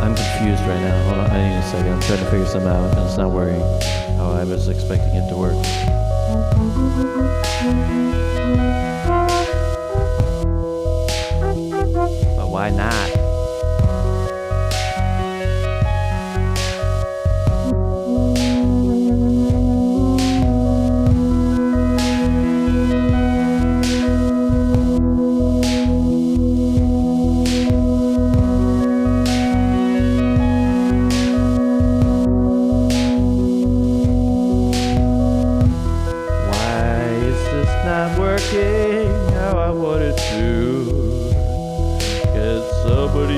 I'm confused right now. Hold on, I need a second. I'm trying to figure something out, and it's not working how I was expecting it to work. But why not? Not working how I wanted to. Can somebody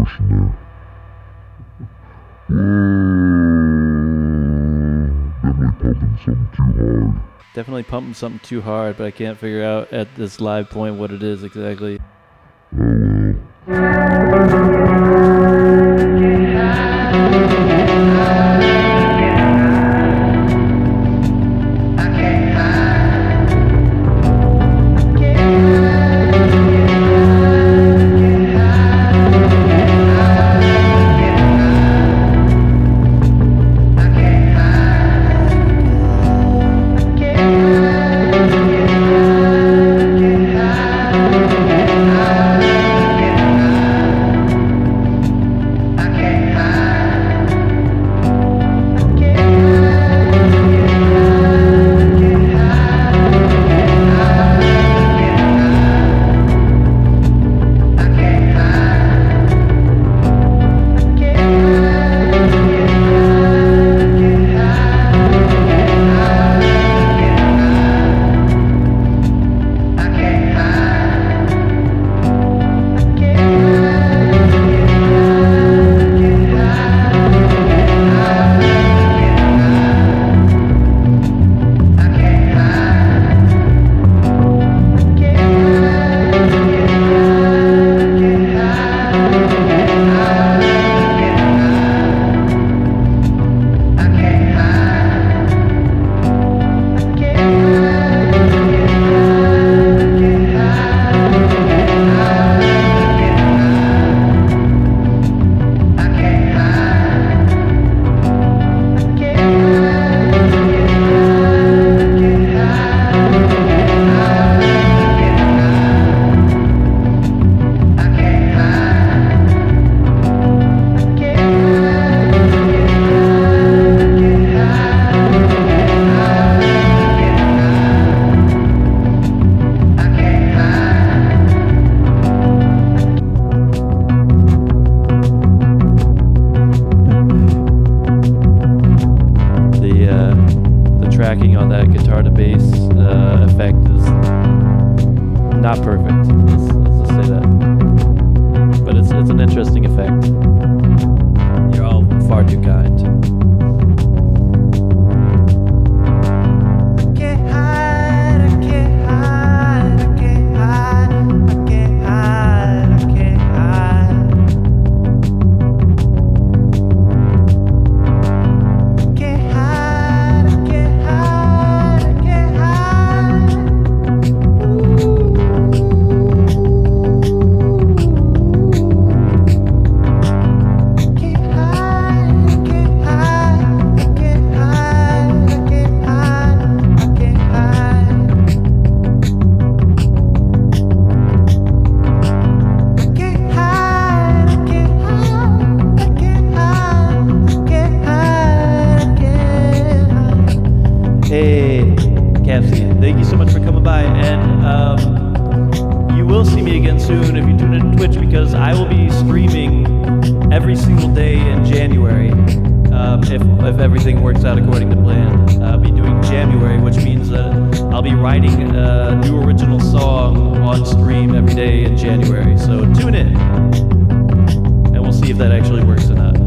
ocean there. Definitely pumping something too hard. Definitely pumping something too hard, but I can't figure out at this live point what it is exactly. Oh well. tracking on that guitar to bass effect is not perfect. Let's just say that. But it's an interesting effect. You're all far too kind. Hey, Capsy, thank you so much for coming by, and you will see me again soon if you tune in to Twitch, because I will be streaming every single day in January, if everything works out according to plan. I'll be doing January, which means that I'll be writing a new original song on stream every day in January, so tune in, and we'll see if that actually works or not.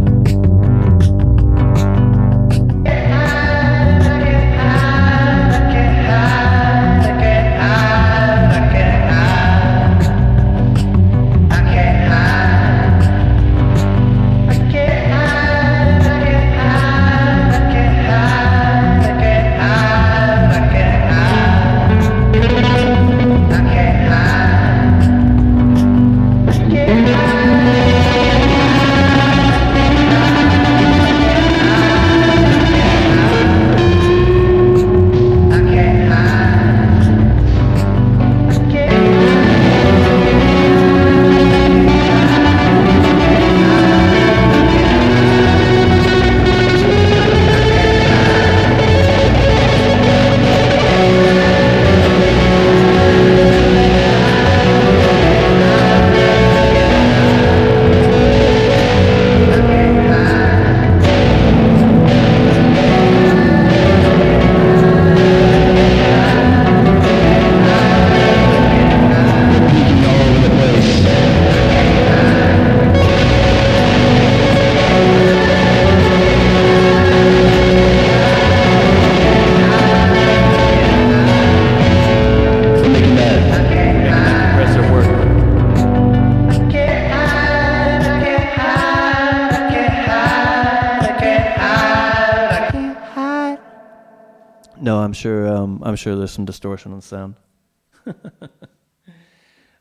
No, I'm sure. I'm sure there's some distortion in sound.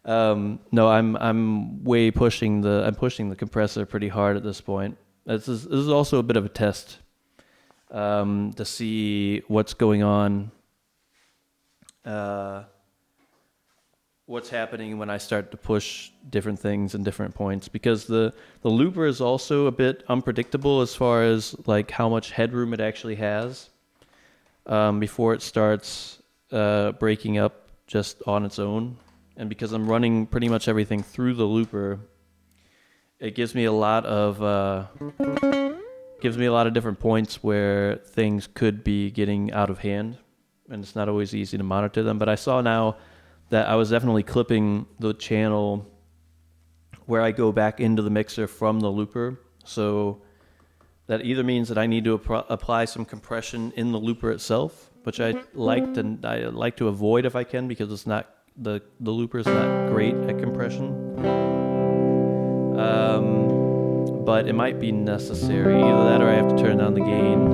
No, I'm way pushing the compressor pretty hard at this point. This is also a bit of a test to see what's going on, what's happening when I start to push different things in different points, because the looper is also a bit unpredictable as far as like how much headroom it actually has before it starts breaking up just on its own. And because I'm running pretty much everything through the looper, it gives me a lot of different points where things could be getting out of hand, and it's not always easy to monitor them. But I saw now that I was definitely clipping the channel where I go back into the mixer from the looper. So that either means that I need to apply some compression in the looper itself, which I like to avoid if I can, because it's not the looper is not great at compression. But it might be necessary. Either that or I have to turn down the gain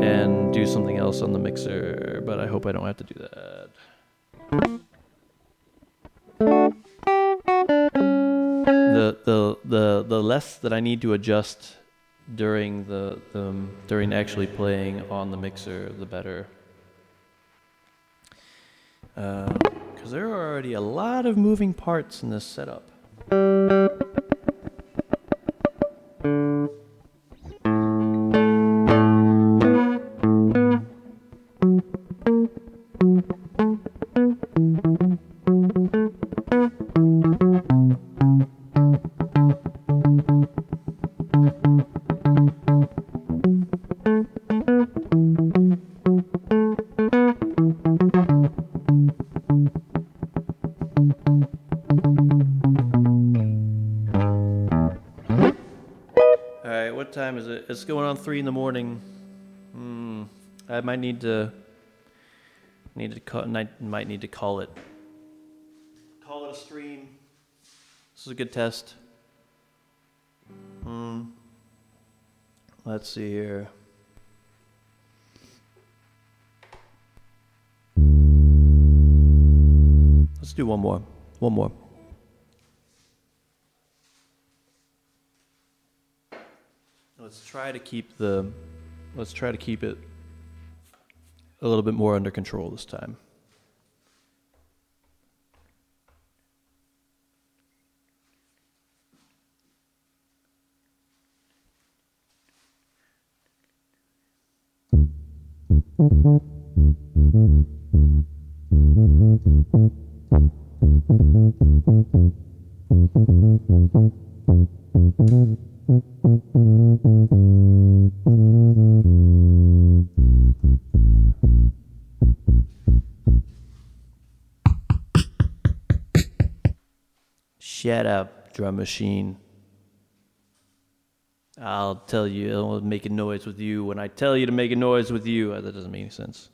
and do something else on the mixer, but I hope I don't have to do that. The less that I need to adjust during during actually playing on the mixer, the better. Because there are already a lot of moving parts in this setup. What time is it? It's going on 3 a.m. I might need to call it a stream. This is a good test. Let's see here. Let's do one more. Let's try to keep it a little bit more under control this time. Shut up, drum machine. I'll tell you, I'll make a noise with you when I tell you to make a noise with you. That doesn't make any sense.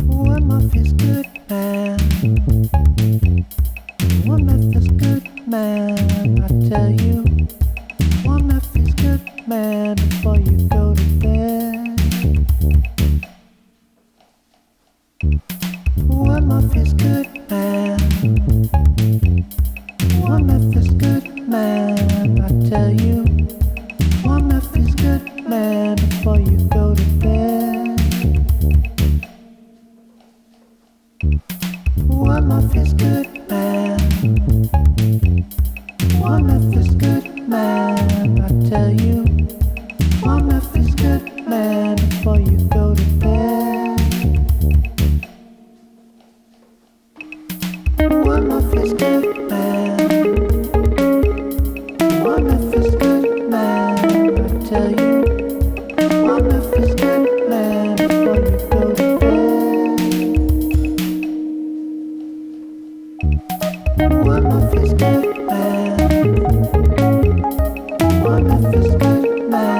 One month is good, man. 1 month is good, man. I tell you, 1 month is good, man. Before you go to bed. 1 month is good, man. 1 month is good, man. I tell you, 1 month is good, man. Before you go to bed. 1 month is good, man. 1 month is good, man. I tell you, 1 month is good, man. Before you go to bed. 1 month is good, man. 1 month is good, man. I tell you, 1 month is good, man. Before you go to bed. 1 month is good, man. 1 month is good, man.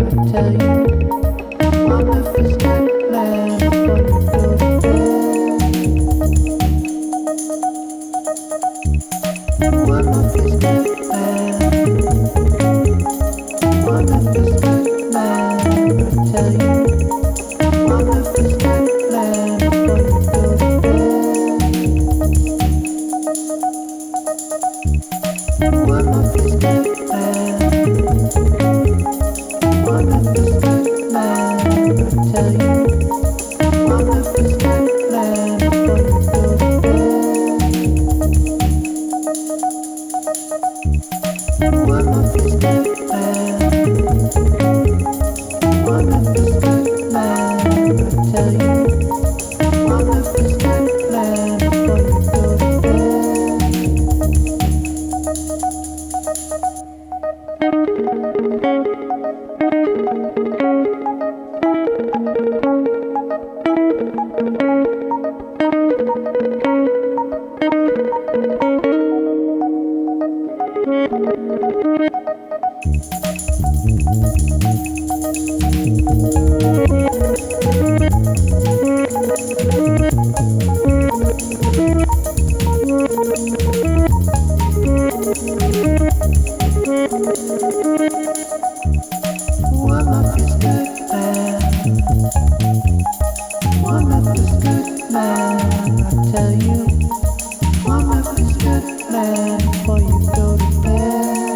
I tell you, 1 month is good, man. Before you go to bed. 1 month is good, man. 1 month is good, man. I tell you, 1 month is good, man. Before you go to bed. 1 month is good, man. 1 month is good, man. I tell you, 1 month is good, man. Before you go to bed. 1 month is good, man. 1 month is good, man. I tell you, 1 month is good, man. Before you go to One month is good, man. 1 month is good, man. I tell you, 1 month is good, man. Before you go to bed.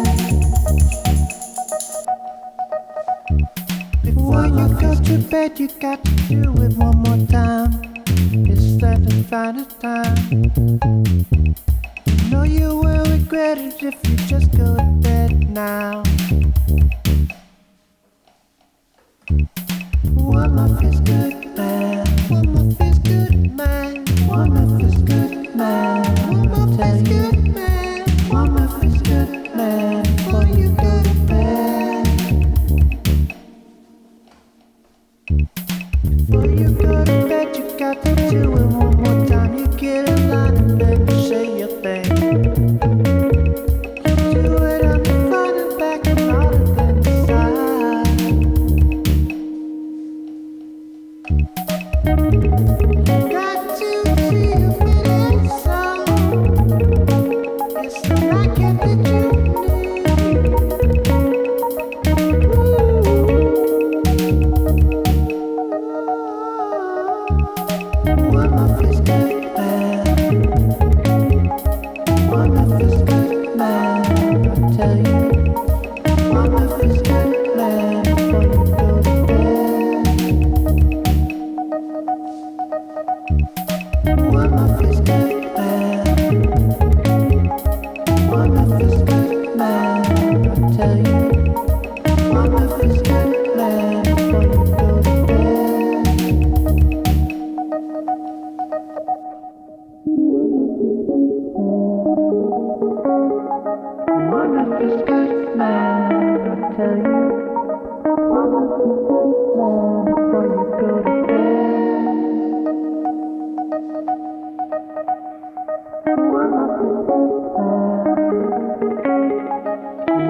Before you go to bed, you got to do it one more time. It's time to find a time. You know you will regret it if you just go to bed now. 1 month is good, man. 1 month is good, man. 1 month is good, man. 1 month is good, man. 1 month is good, man. Before you go to bed. Before you go to bed, you got to do it one more time. You get a line and then you say your thing. You do it on the front and back and all of them side. One of this good man, I tell you. One of this good man before you go to bed.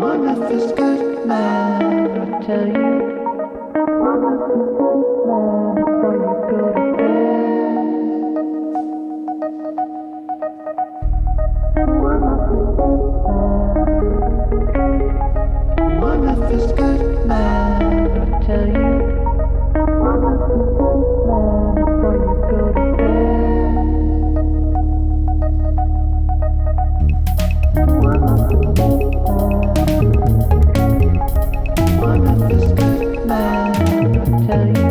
One of this good man, I tell you. One of this good man before you go to bed. One of this good man, I tell you. One of this good man before you go to bed. One of this good man, I tell you.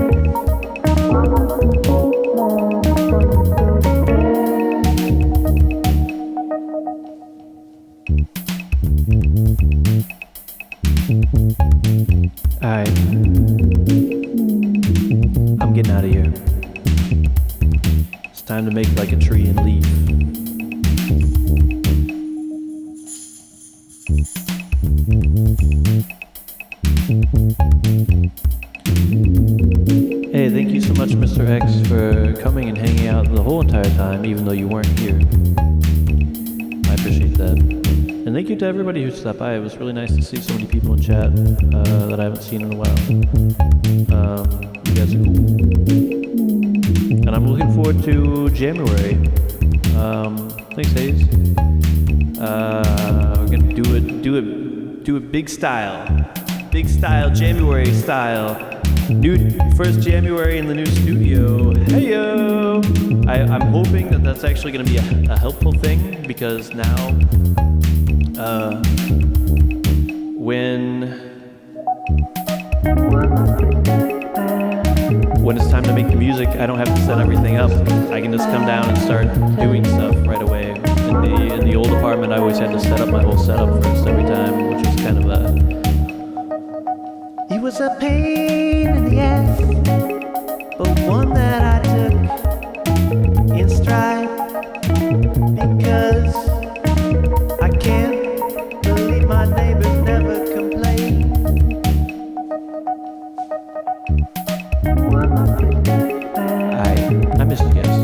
One of this good man before you go to bed. Alright. I'm getting out of here. It's time to make like a tree and leave. Hey, thank you so much, Mr. X, for coming and hanging out the whole entire time, even though you weren't here. I appreciate that. And thank you to everybody who stopped by. It was really nice to see so many people in chat that I haven't seen in a while. You guys are cool. And I'm looking forward to January. Thanks, Hayes. We're gonna do it big style, January style. First January in the new studio. Hey yo! I'm hoping that that's actually gonna be a helpful thing because now. When it's time to make the music, I don't have to set everything up. I can just come down and start doing stuff right away. In the old apartment, I always had to set up my whole setup first every time, which was kind of It was a pain in the ass, but one that I took in stride because I can't believe my neighbors never complain. I miss you guys.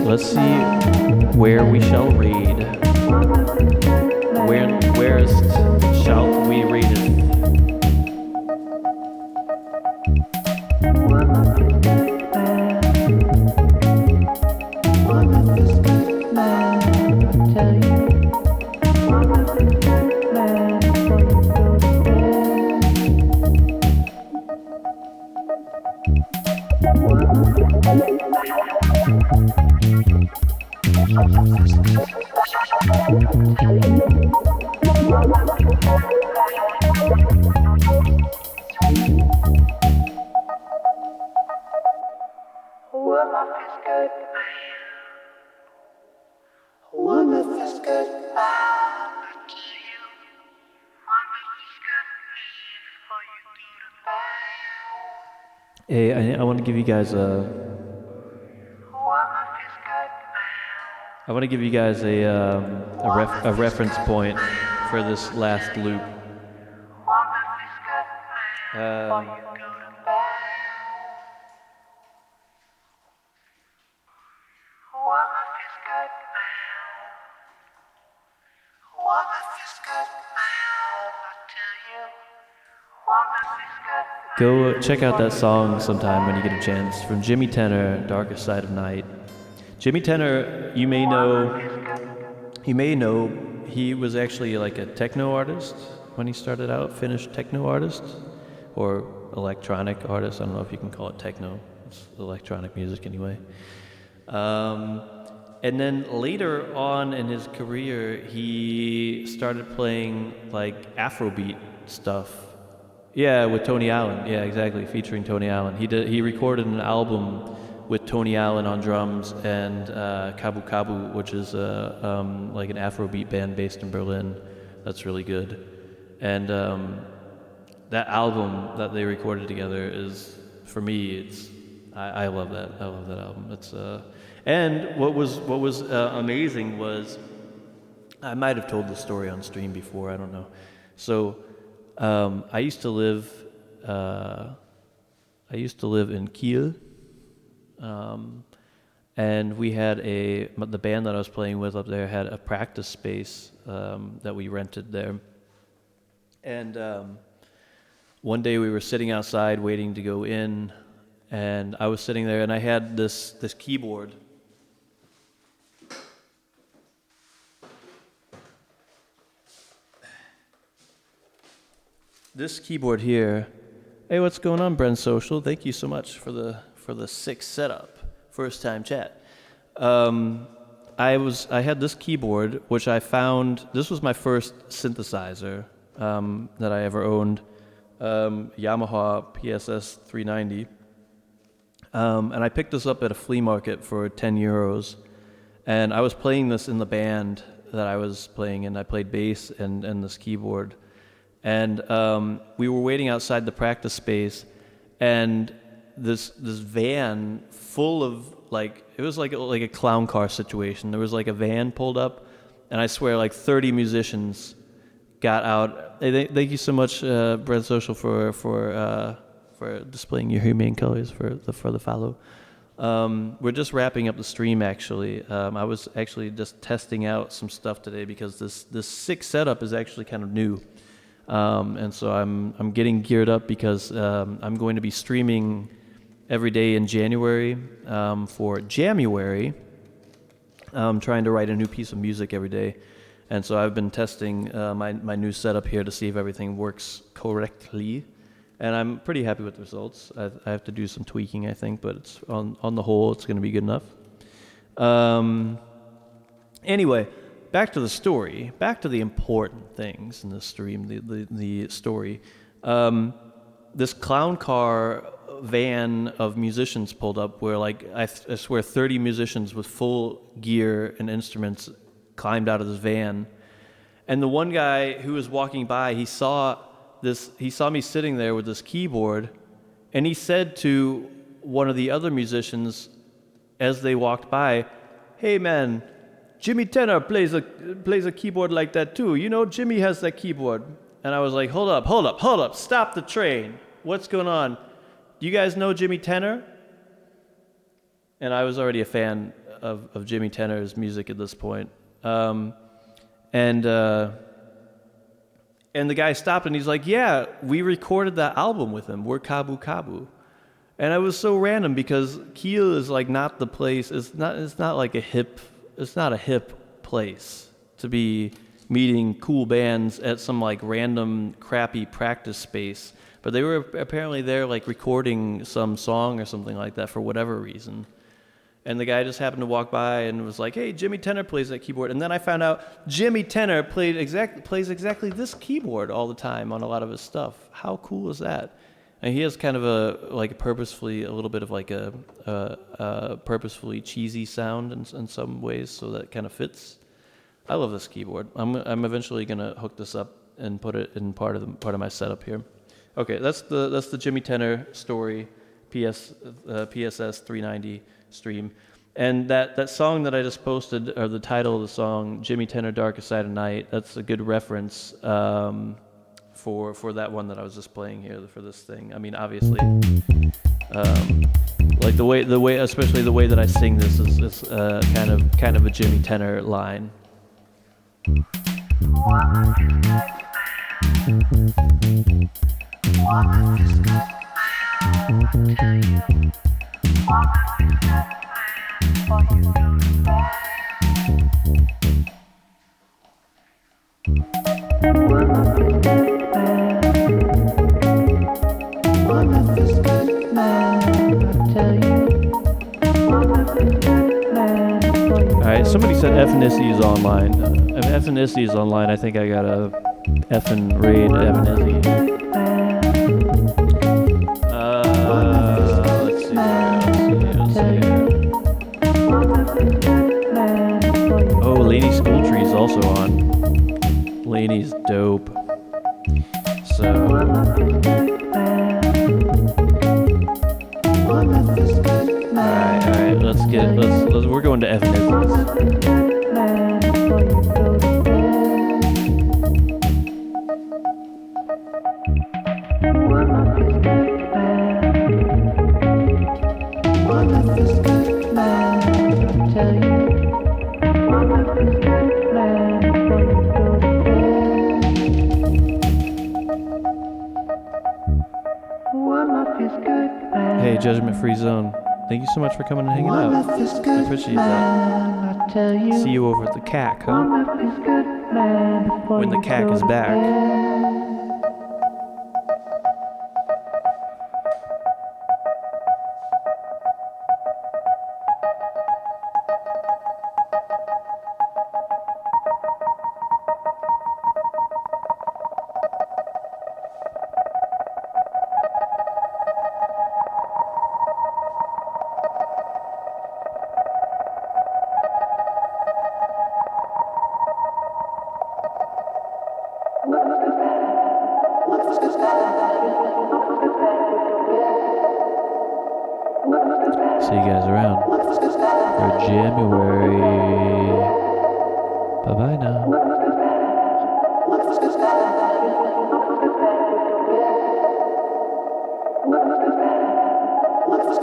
Let's see where we shall raid. Where's shall we raid it? Hey, I want to give you guys a reference point for this last loop. Go check out that song sometime when you get a chance. From Jimmy Tenor, Darkest Side of Night. Jimmy Tenor, you may know, he was actually like a techno artist when he started out, Finnish techno artist, or electronic artist. I don't know if you can call it techno. It's electronic music anyway. And then later on in his career, he started playing like Afrobeat stuff. Yeah, with Tony Allen. Yeah, exactly, featuring Tony Allen. He recorded an album with Tony Allen on drums and Kabu Kabu, which is like an Afrobeat band based in Berlin. That's really good. And that album that they recorded together is, for me, I love that. I love that album. And what was amazing was, I might have told this story on stream before, I don't know. So I used to live in Kiel, and we had the band that I was playing with up there had a practice space that we rented there. And one day we were sitting outside waiting to go in, and I was sitting there and I had this keyboard. This keyboard here. Hey, what's going on, Bren Social? Thank you so much for the sick setup. First time chat. I had this keyboard, which I found. This was my first synthesizer that I ever owned, Yamaha PSS 390, and I picked this up at a flea market for 10 euros, and I was playing this in the band that I was playing in. I played bass and this keyboard. And we were waiting outside the practice space, and this van full of, like, it was like a clown car situation. There was like a van pulled up, and I swear like 30 musicians got out. Hey, thank you so much, Brent Social, for displaying your humane colors for the follow. We're just wrapping up the stream actually. I was actually just testing out some stuff today because this sick setup is actually kind of new. And so I'm getting geared up because I'm going to be streaming every day in January for January. I'm trying to write a new piece of music every day, and so I've been testing my new setup here to see if everything works correctly, and I'm pretty happy with the results. I have to do some tweaking, I think, but it's on the whole it's going to be good enough. Anyway. Back to the story. Back to the important things in the stream. The story. This clown car van of musicians pulled up, where like I swear 30 musicians with full gear and instruments climbed out of this van, and the one guy who was walking by, he saw me sitting there with this keyboard, and he said to one of the other musicians as they walked by, "Hey man, Jimmy Tenor plays a keyboard like that too. You know, Jimmy has that keyboard." And I was like, hold up, stop the train. What's going on? Do you guys know Jimmy Tenor? And I was already a fan of Jimmy Tenor's music at this point. And the guy stopped and he's like, "Yeah, we recorded that album with him. We're Kabu Kabu." And it was so random because Kiel is like not the place. It's not like a hip place to be meeting cool bands at some like random crappy practice space. But they were apparently there like recording some song or something like that for whatever reason. And the guy just happened to walk by and was like, "Hey, Jimmy Tenor plays that keyboard." And then I found out Jimmy Tenor plays exactly this keyboard all the time on a lot of his stuff. How cool is that? And he has kind of a little bit of like a purposefully cheesy sound in some ways, so that kind of fits. I love this keyboard. I'm eventually gonna hook this up and put it in part of my setup here. Okay, that's the Jimmy Tenor story, PSS 390 stream, and that song that I just posted, or the title of the song, Jimmy Tenor, Darkest Side of Night. That's a good reference. For that one that I was just playing here for this thing. I mean, obviously, like the way, especially the way that I sing this is kind of a Jimmy Tenor line. Alright, somebody said Effinissi is online. If Effinissi is online, I think I got a effing raid Effinissi. Let's see. Oh, Laney Schooltree is also on. Laney's dope. So... Alright, we're going to Evansville. Hey, Judgment Free Zone. Thank you so much for coming and hanging out. I appreciate that. See you over at the CAC, huh? When the CAC is back. See you guys around for January. Bye-bye now.